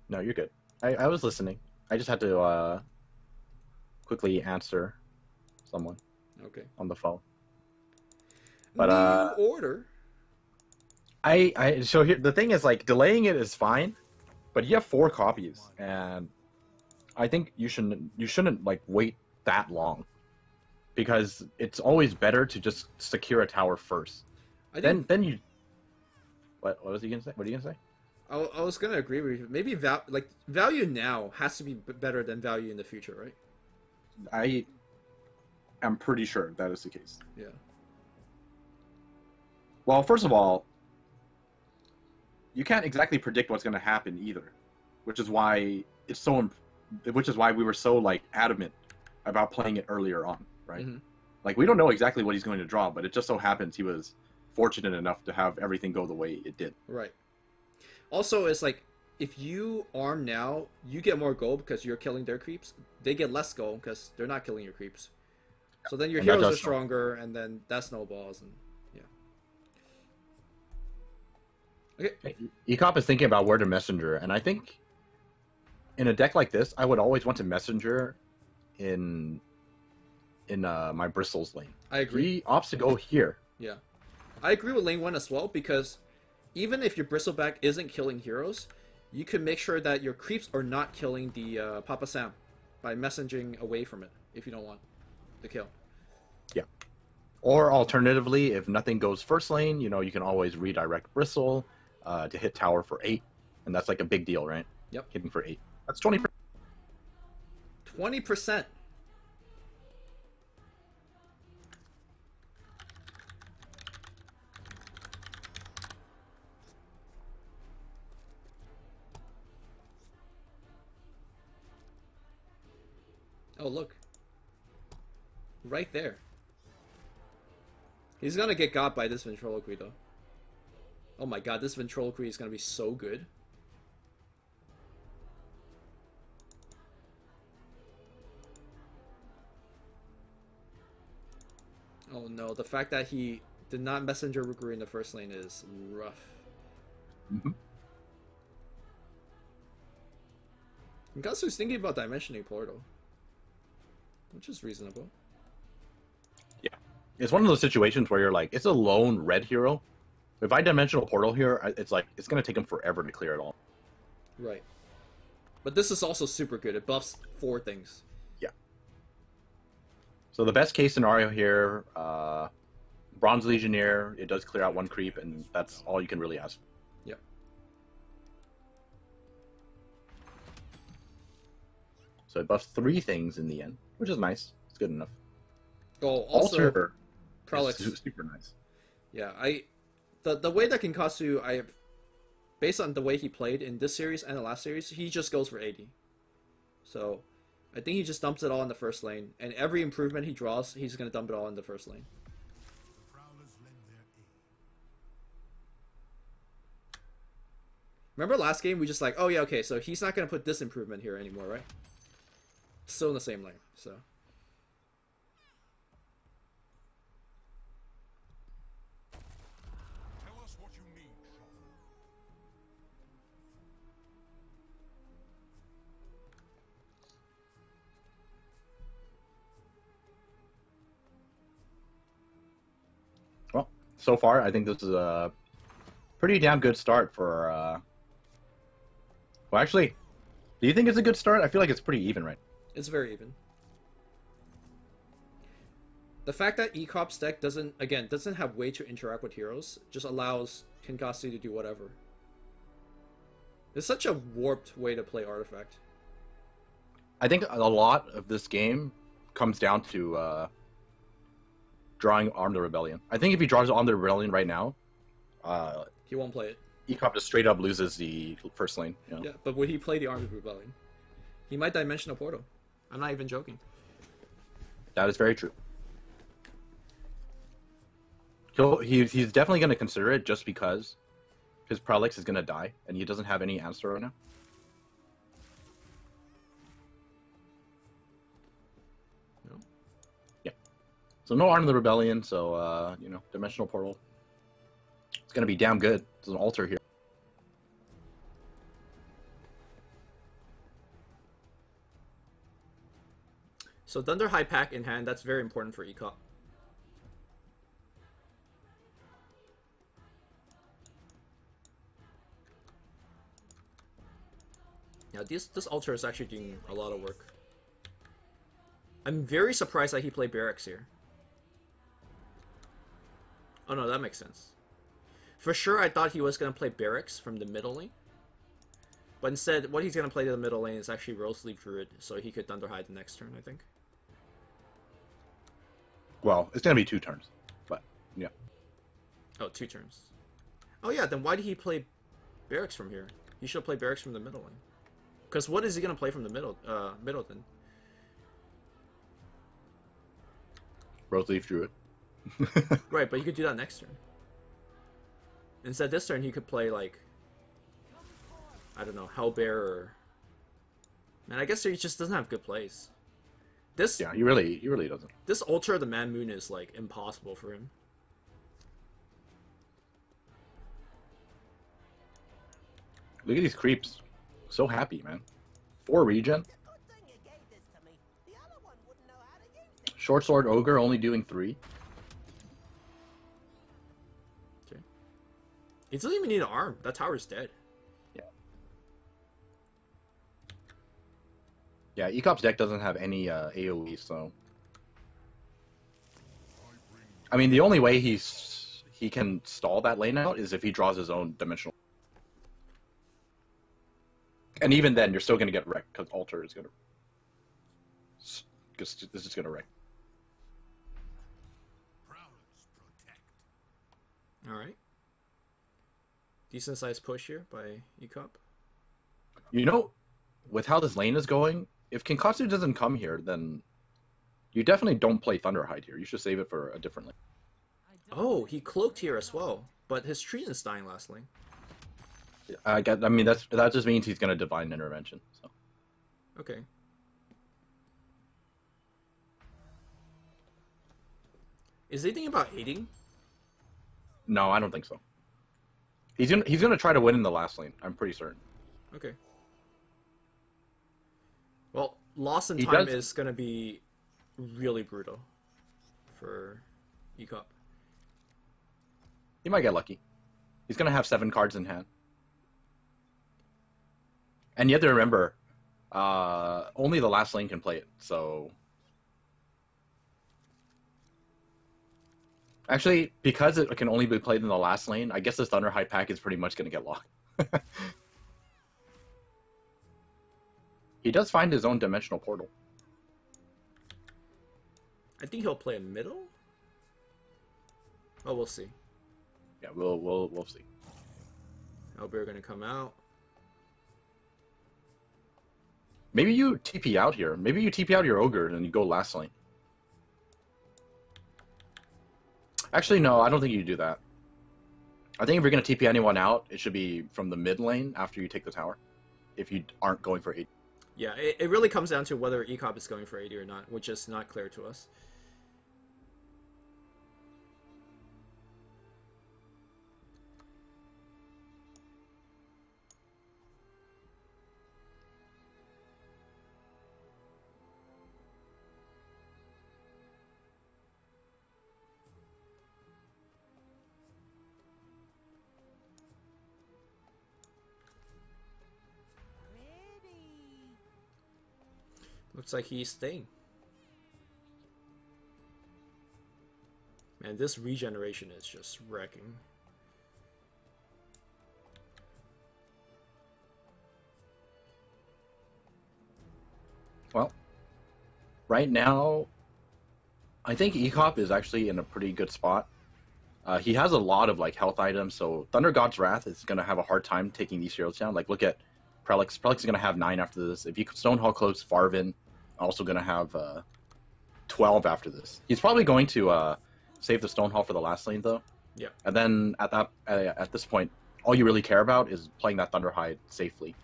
No, you're good. I was listening. I just had to quickly answer someone Okay. on the phone. But New order. So here the thing is, like, delaying it is fine, but you have 4 copies, and I think you shouldn't like wait that long, because it's always better to just secure a tower first. I think Then you. What was he gonna say? What are you gonna say? I was gonna agree with you. Maybe value now has to be better than value in the future, right? I am pretty sure that is the case. Yeah. Well, first of all, you can't exactly predict what's going to happen either, which is why it's so. Which is why we were so like adamant about playing it earlier on, right? Mhm. Like we don't know exactly what he's going to draw, but it just so happens he was fortunate enough to have everything go the way it did. Right. Also, it's like if you arm now, you get more gold because you're killing their creeps. They get less gold because they're not killing your creeps. So then your And that heroes are does stronger, and then that snowballs, and yeah. Okay. Ekop is thinking about where to messenger, and I think in a deck like this, I would always want to messenger in my bristles lane. I agree. He opts to go here. Yeah. I agree with lane 1 as well, because even if your bristleback isn't killing heroes, you can make sure that your creeps are not killing the Papa Sam by messaging away from it if you don't want the kill. Yeah. Or alternatively, if nothing goes first lane, you know, you can always redirect bristle to hit tower for 8, and that's like a big deal, right? Yep. Hitting for 8. That's 20%. 20%. Oh, look. Right there. He's gonna get got by this ventriloquy, though. Oh my god, this ventriloquy is gonna be so good. Oh no, the fact that he did not messenger Rukuri in the first lane is rough. Mm-hmm. Kinkatsu's thinking about dimensioning Portal, which is reasonable. Yeah. It's one of those situations where you're like, it's a lone red hero. If I dimensional portal here, it's like, it's going to take him forever to clear it all. Right. But this is also super good. It buffs 4 things. Yeah. So the best case scenario here, Bronze Legionnaire, it does clear out 1 creep, and that's all you can really ask for. Yep. So it buffs 3 things in the end, which is nice. It's good enough. Oh, also Alter Prolix. is super nice. Yeah, the way that Kinkatsu, based on the way he played in this series and the last series, he just goes for 80. So I think he just dumps it all in the first lane, and every improvement he draws, he's gonna dump it all in the first lane. Prowlers lend their aid. Remember last game we just like, oh yeah, okay, so he's not gonna put this improvement here anymore, right? Still in the same lane, so. Tell us what you need, Sean. Well, so far, I think this is a pretty damn good start for, well, actually, do you think it's a good start? I feel like it's pretty even, right? It's very even. The fact that Ekop's deck doesn't have way to interact with heroes, just allows Kinkatsu to do whatever. It's such a warped way to play Artifact. I think a lot of this game comes down to drawing Arm the Rebellion. I think if he draws Arm the Rebellion right now, He won't play it. Ekop just straight up loses the first lane. You know? Yeah, but would he play the Armed Rebellion? He might dimension a portal. I'm not even joking. That is very true. He's definitely going to consider it just because his Prolix is going to die, and he doesn't have any answer right now. No. Yeah. So no Arm of the Rebellion, so, you know, Dimensional Portal. It's going to be damn good. There's an altar here. So Thunder High Pack in hand, that's very important for Ekop. Yeah, this altar is actually doing a lot of work. I'm very surprised that he played Barracks here. Oh no, that makes sense. For sure, I thought he was going to play Barracks from the middle lane. But instead, what he's going to play to the middle lane is actually Rose Leaf Druid, so he could Thunder Hide the next turn, I think. Well, it's going to be 2 turns, but yeah. Oh, 2 turns. Oh yeah, then why did he play barracks from here? He should play barracks from the middle lane. Because what is he gonna play from the middle then? Roseleaf Druid. Right, but he could do that next turn. Instead, this turn he could play like, I don't know, Hellbear or. Man, I guess he just doesn't have good plays. This Yeah, he really doesn't. this Ultra of the Man Moon is like impossible for him. Look at these creeps. So happy, man. 4 regen. Short Sword Ogre only doing 3. Okay. He doesn't even need an arm. That tower's dead. Yeah, Ekop's deck doesn't have any AoE, so... I mean, the only way he can stall that lane out is if he draws his own dimensional. And even then, you're still going to get wrecked, because Alter is going to... This is just going to wreck. Prowlers protect. Alright. Decent sized push here by Ekop. You know, with how this lane is going, if Kinkatsu doesn't come here, then you definitely don't play Thunderhide here. You should save it for a different lane. Oh, he cloaked here as well. But his Treason's dying last lane. I mean, that just means he's going to Divine Intervention. So. Okay. Is he thinking about aiding? No, I don't think so. He's gonna try to win in the last lane. I'm pretty certain. Okay. Well, loss in He time does- is going to be really brutal for Ekop. He might get lucky. He's gonna have 7 cards in hand. And you have to remember, only the last lane can play it, so... Actually, because it can only be played in the last lane, I guess this Thunderhide pack is pretty much going to get locked. He does find his own dimensional portal. I think he'll play a middle? Oh, we'll see. Yeah, we'll see. Hellbear going to come out. Maybe you TP out here. Maybe you TP out your Ogre and you go last lane. Actually, no, I don't think you do that. I think if you're going to TP anyone out, it should be from the mid lane after you take the tower. If you aren't going for 8. Yeah, it really comes down to whether Ekop is going for 80 or not, which is not clear to us. Looks like he's staying. Man, this regeneration is just wrecking. Well, right now, I think Ekop is actually in a pretty good spot. He has a lot of like health items, so Thunder God's Wrath is going to have a hard time taking these heroes down. Like, look at Prelix. Prelix is going to have 9 after this. If you Stonehall close Farvin, also going to have 12 after this. He's probably going to save the Stonehall for the last lane, though. Yeah. And then at this point, all you really care about is playing that Thunderhide safely.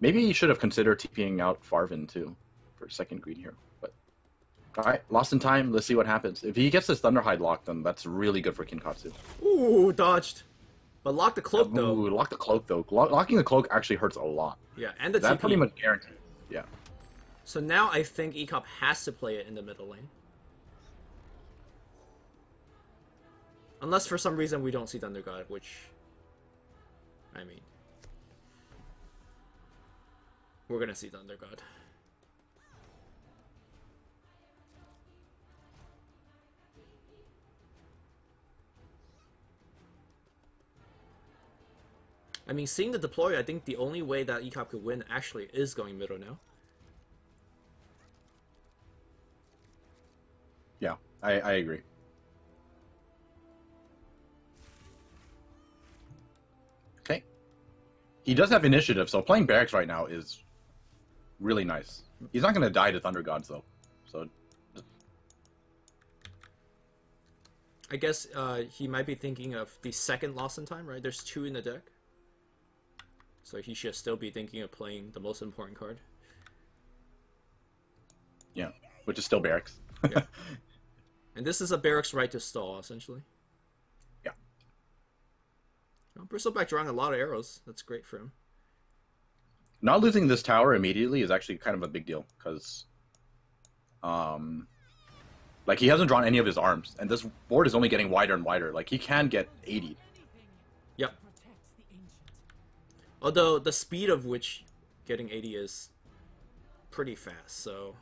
Maybe you should have considered TPing out Farvin, too, for second green hero. But alright, lost in time. Let's see what happens. If he gets this Thunderhide locked, then that's really good for Kinkatsu. Ooh, dodged. But lock the cloak, though. Ooh, lock the cloak, though. Locking the cloak actually hurts a lot. Yeah, and the That TP. pretty much guaranteed. Yeah. So now I think Ekop has to play it in the middle lane. Unless for some reason we don't see Thunder God, which... I mean... We're gonna see Thunder God. I mean, seeing the deploy, I think the only way that Ekop could win actually is going middle now. Yeah. I agree. Okay. He does have initiative, so playing barracks right now is really nice. He's not going to die to Thunder Gods, though. So I guess he might be thinking of the second Lost in Time, right? There's 2 in the deck. So he should still be thinking of playing the most important card. yeah, which is still barracks. Yeah. And this is a barracks right to stall, essentially. Yeah. Well, Bristleback drawing a lot of arrows. That's great for him. Not losing this tower immediately is actually kind of a big deal, because like, he hasn't drawn any of his arms, and this board is only getting wider and wider. Like, he can get 80. Yep. Protects the ancient. Although the speed of which getting 80 is pretty fast, so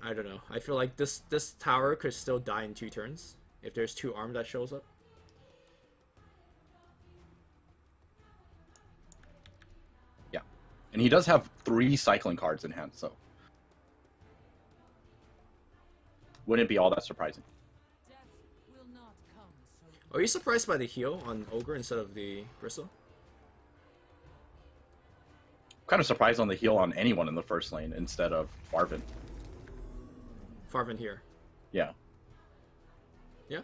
I don't know. I feel like this tower could still die in 2 turns if there's 2 arm that shows up. Yeah. And he does have 3 cycling cards in hand, so wouldn't be all that surprising. Death will not come so Are you surprised by the heal on Ogre instead of the Bristle? Kind of surprised on the heal on anyone in the first lane instead of Farvin. Farvin here. Yeah. Yeah.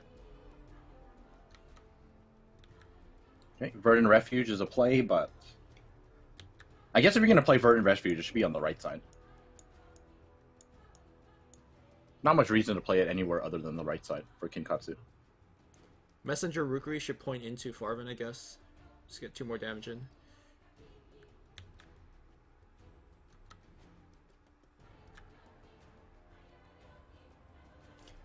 Okay, Verdant Refuge is a play, but I guess if you're going to play Verdant Refuge, it should be on the right side. Not much reason to play it anywhere other than the right side for Kinkatsu. Messenger Rookery should point into Farvin, I guess. Just get 2 more damage in.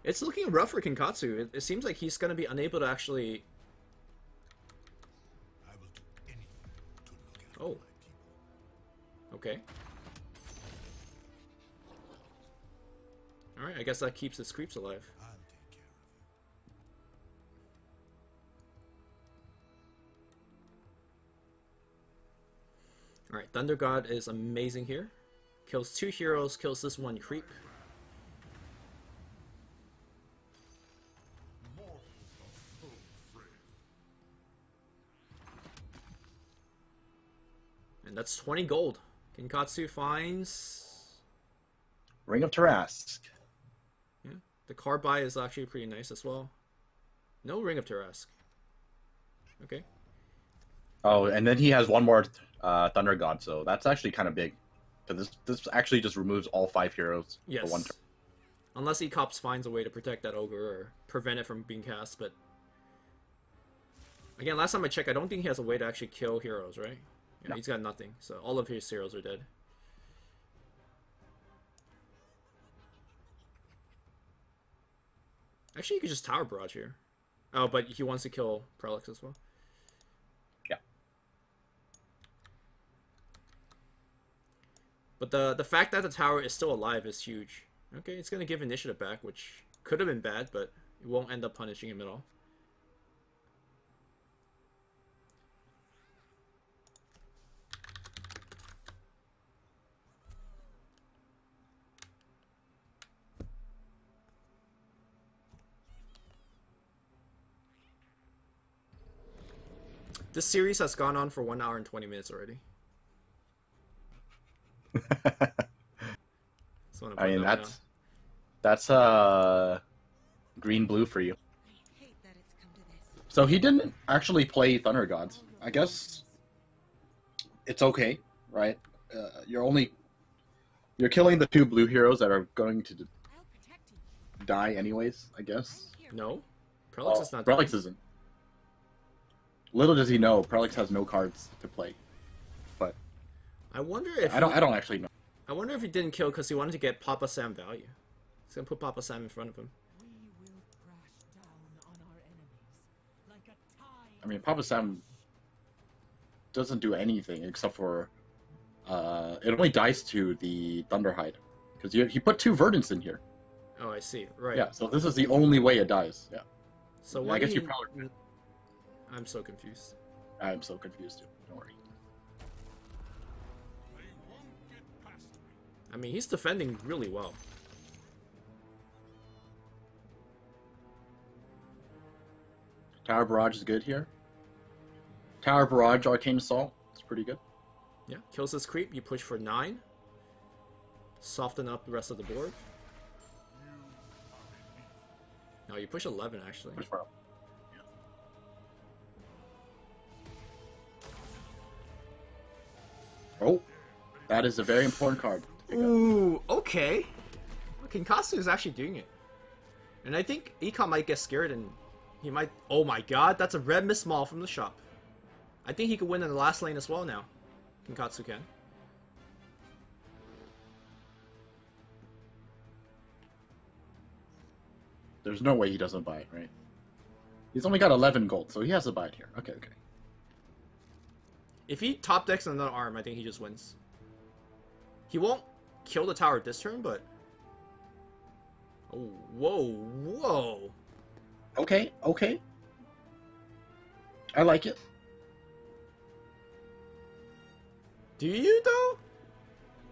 It's looking rough for Kinkatsu. It seems like he's going to be unable to actually... I will do anything to look after Oh. my people. Okay. Alright, I guess that keeps his creeps alive. I'll take care of Alright, Thunder God is amazing here. Kills 2 heroes, kills this 1 creep. And that's 20 gold. Kinkatsu finds... Ring of Tarask. Yeah, the card buy is actually pretty nice as well. No Ring of Tarask. Okay. Oh, and then he has 1 more Thunder God, so that's actually kind of big. Because this actually just removes all 5 heroes Yes. for 1 turn. Unless Ekop finds a way to protect that ogre or prevent it from being cast, but... Again, last time I checked, I don't think he has a way to actually kill heroes, right? Yeah, No. he's got nothing, so all of his heroes are dead. Actually, you could just Tower Barrage here. Oh, but he wants to kill Prelix as well. Yeah. But the fact that the tower is still alive is huge. Okay, it's going to give initiative back, which could have been bad, but it won't end up punishing him at all. This series has gone on for 1 hour and 20 minutes already. So I mean, that's green blue for you. I hate that it's come to this. So he didn't actually play Thunder Gods. I guess it's okay, right? You're killing the 2 blue heroes that are going to I'll protect you. die anyways, I guess. I'm here. No, Prelix is not. Prelix isn't. Little does he know, Prelix has no cards to play. But I wonder if I don't actually know. I wonder if he didn't kill because he wanted to get Papa Sam value. He's gonna put Papa Sam in front of him. we will crash down on our enemies like a tide. I mean, Papa Sam doesn't do anything except for it only dies to the Thunderhide because he put 2 Verdants in here. Oh, I see. Right. Yeah, so this is the only way it dies. Yeah, So I why guess did you he... probably. I'm so confused. I'm so confused too. Don't worry. They won't get past me. I mean, he's defending really well. Tower Barrage is good here. Tower Barrage, Arcane Assault. It's pretty good. Yeah, kills this creep. You push for 9. Soften up the rest of the board. No, you push 11 actually. Push for Oh, that is a very important card. Ooh, okay. Kinkatsu is actually doing it. And I think Ekop might get scared and he might... Oh my god, that's a red Miss Maul from the shop. I think he could win in the last lane as well now. Kinkatsu can. There's no way he doesn't buy it, right? He's only got 11 gold, so he has to buy it here. Okay, okay. If he top decks another arm, I think he just wins. He won't kill the tower this turn, but... Oh, whoa, whoa. Okay, okay. I like it. Do you, though?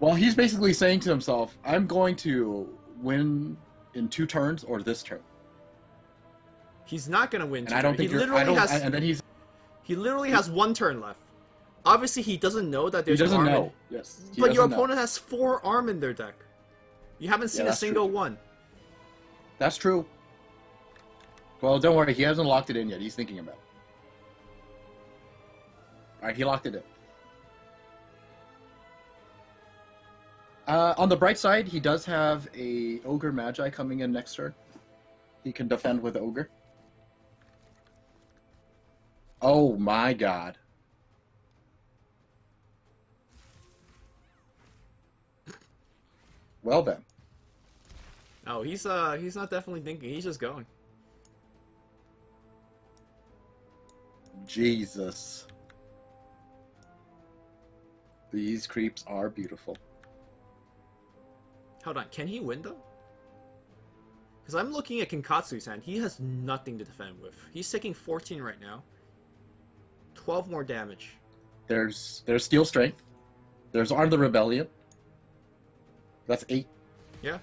Well, he's basically saying to himself, I'm going to win in 2 turns or this turn. He's not gonna win. And I don't think you're... and then he's... He literally has 1 turn left. Obviously, he doesn't know that there's He doesn't arm know. in... Yes. But your opponent has 4 arm in their deck. You haven't seen a that's single true. one. That's true. Well, don't worry. He hasn't locked it in yet. He's thinking about it. Alright, he locked it in. On the bright side, he does have a Ogre Magi coming in next turn. He can defend with Ogre. Oh my god. Well then. No, he's not definitely thinking. He's just going. Jesus. These creeps are beautiful. Hold on, can he win though? Because I'm looking at Kinkatsu's hand. He has nothing to defend with. He's taking 14 right now. 12 more damage. There's Steel Strength. There's Arm the Rebellion. That's 8. Yeah.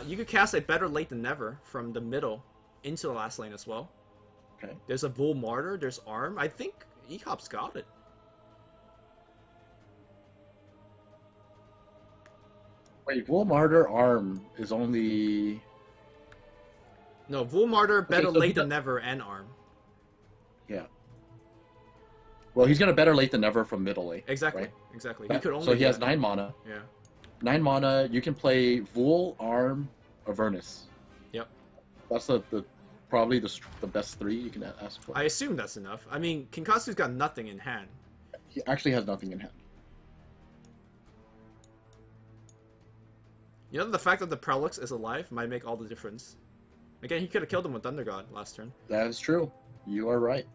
You could cast a Better Late Than Never from the middle into the last lane as well. Okay. There's a Bull Martyr. There's Arm. I think Ekop's got it. Wait, Bull Martyr Arm is only... No, Bull Martyr, Better so he Late Than does- Never, and Arm. Yeah. Well, he's gonna Better Late Than Never from middle lane. Exactly. Right? Exactly. He could only. So he has get- 9 mana. Yeah. 9 mana, you can play Vul, Arm, Avernus. Yep. That's probably the best 3 you can ask for. I assume that's enough. I mean, Kinkatsu's got nothing in hand. He actually has nothing in hand. You know, the fact that the Prelux is alive might make all the difference. Again, he could have killed him with Thunder God last turn. That is true. You are right.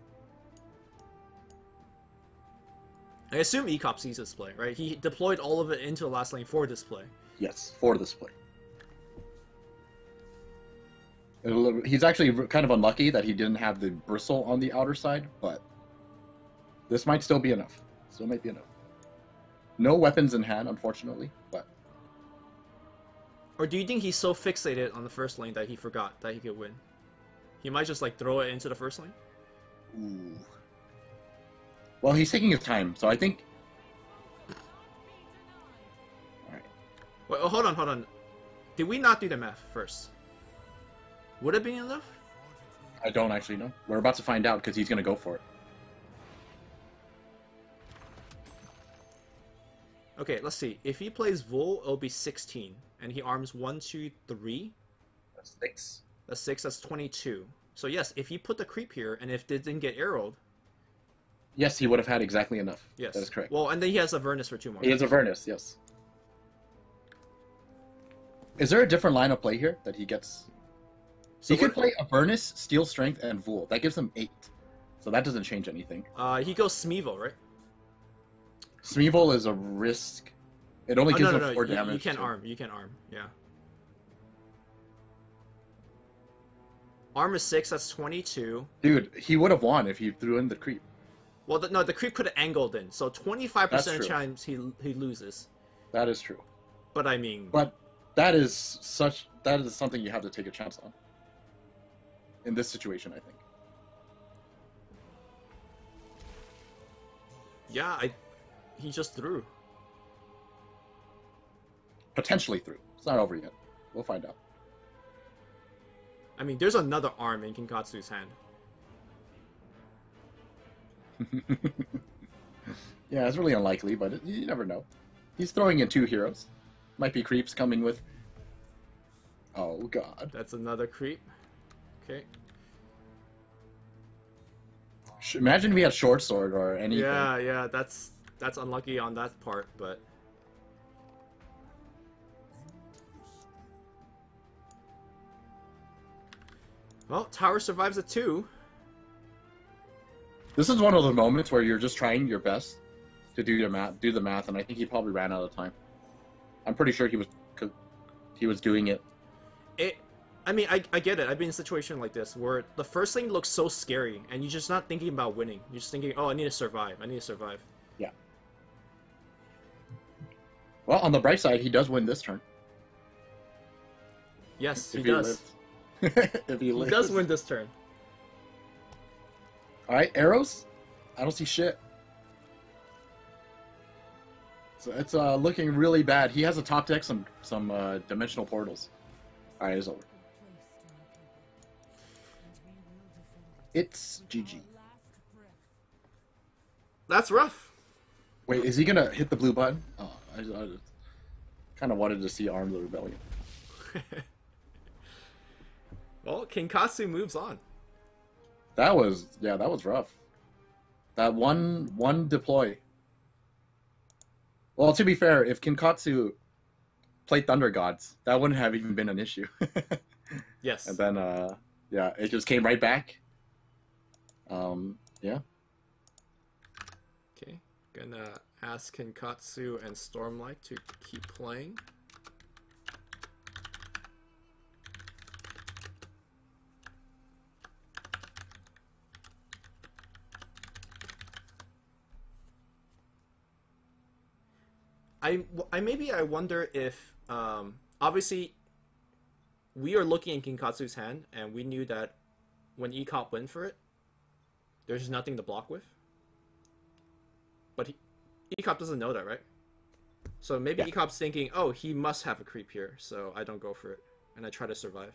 I assume Ekop sees this play, right? He deployed all of it into the last lane for this play. Yes, for this play. He's actually kind of unlucky that he didn't have the bristle on the outer side, but this might still be enough. Still might be enough. No weapons in hand, unfortunately, but... Or do you think he's so fixated on the first lane that he forgot that he could win? He might just, like, throw it into the first lane? Ooh. Well, he's taking his time, so I think... Alright. Wait, oh, hold on. Did we not do the math first? Would it be enough? I don't actually know. We're about to find out because he's going to go for it. Okay, let's see. If he plays Vul, it'll be 16. And he arms 1, 2, 3. That's 6. That's 6, that's 22. So yes, if he put the creep here, and if it didn't get arrowed... Yes, he would have had exactly enough. Yes. That is correct. Well, and then he has Avernus for 2 more. He has Avernus, yes. Is there a different line of play here that he gets? So He could play Avernus, Steel Strength, and Vul. That gives him 8. So that doesn't change anything. He goes Smeevil, right? Smeevil is a risk. It only gives him 4 damage. You can so- arm. You can arm. Yeah. Arm is 6. That's 22. Dude, he would have won if he threw in the creep. Well, no, the creep could have angled in. So 25% true. chance he loses. That is true. But I mean, But that is something you have to take a chance on. In this situation, I think. yeah, he just threw. Potentially through. It's not over yet. We'll find out. I mean, there's another arm in Kinkatsu's hand. Yeah, it's really unlikely, but you never know. He's throwing in 2 heroes. Might be creeps coming with... Oh, God. That's another creep. Okay. Imagine if he had short sword or anything. Yeah, that's unlucky on that part, but... Well, Tower survives a 2. This is one of the moments where you're just trying your best to do the math, and I think he probably ran out of time. I'm pretty sure he was doing it. I mean, I get it. I've been in a situation like this where the first thing looks so scary, and you're just not thinking about winning. You're just thinking, oh, I need to survive. I need to survive. Yeah. Well, on the bright side, he does win this turn. Yes, he If does. lives. If he lives. He does win this turn. Alright, arrows? I don't see shit. So it's looking really bad. He has a top deck some dimensional portals. Alright, it's over. It's GG. That's rough. Wait, is he gonna hit the blue button? Oh, I kind of wanted to see Arm the Rebellion. Well, Kinkatsu moves on. That was rough. That one deploy. Well, to be fair, if Kinkatsu played Thunder Gods, that wouldn't have even been an issue. Yes. And then yeah, it just came right back. Yeah. Okay. Gonna ask Kinkatsu and Stormlight to keep playing. I wonder if obviously we are looking at Kinkatsu's hand and we knew that when Ekop went for it, there's nothing to block with. But Ekop doesn't know that, right? So maybe Ekop's thinking, oh, he must have a creep here, so I don't go for it and I try to survive.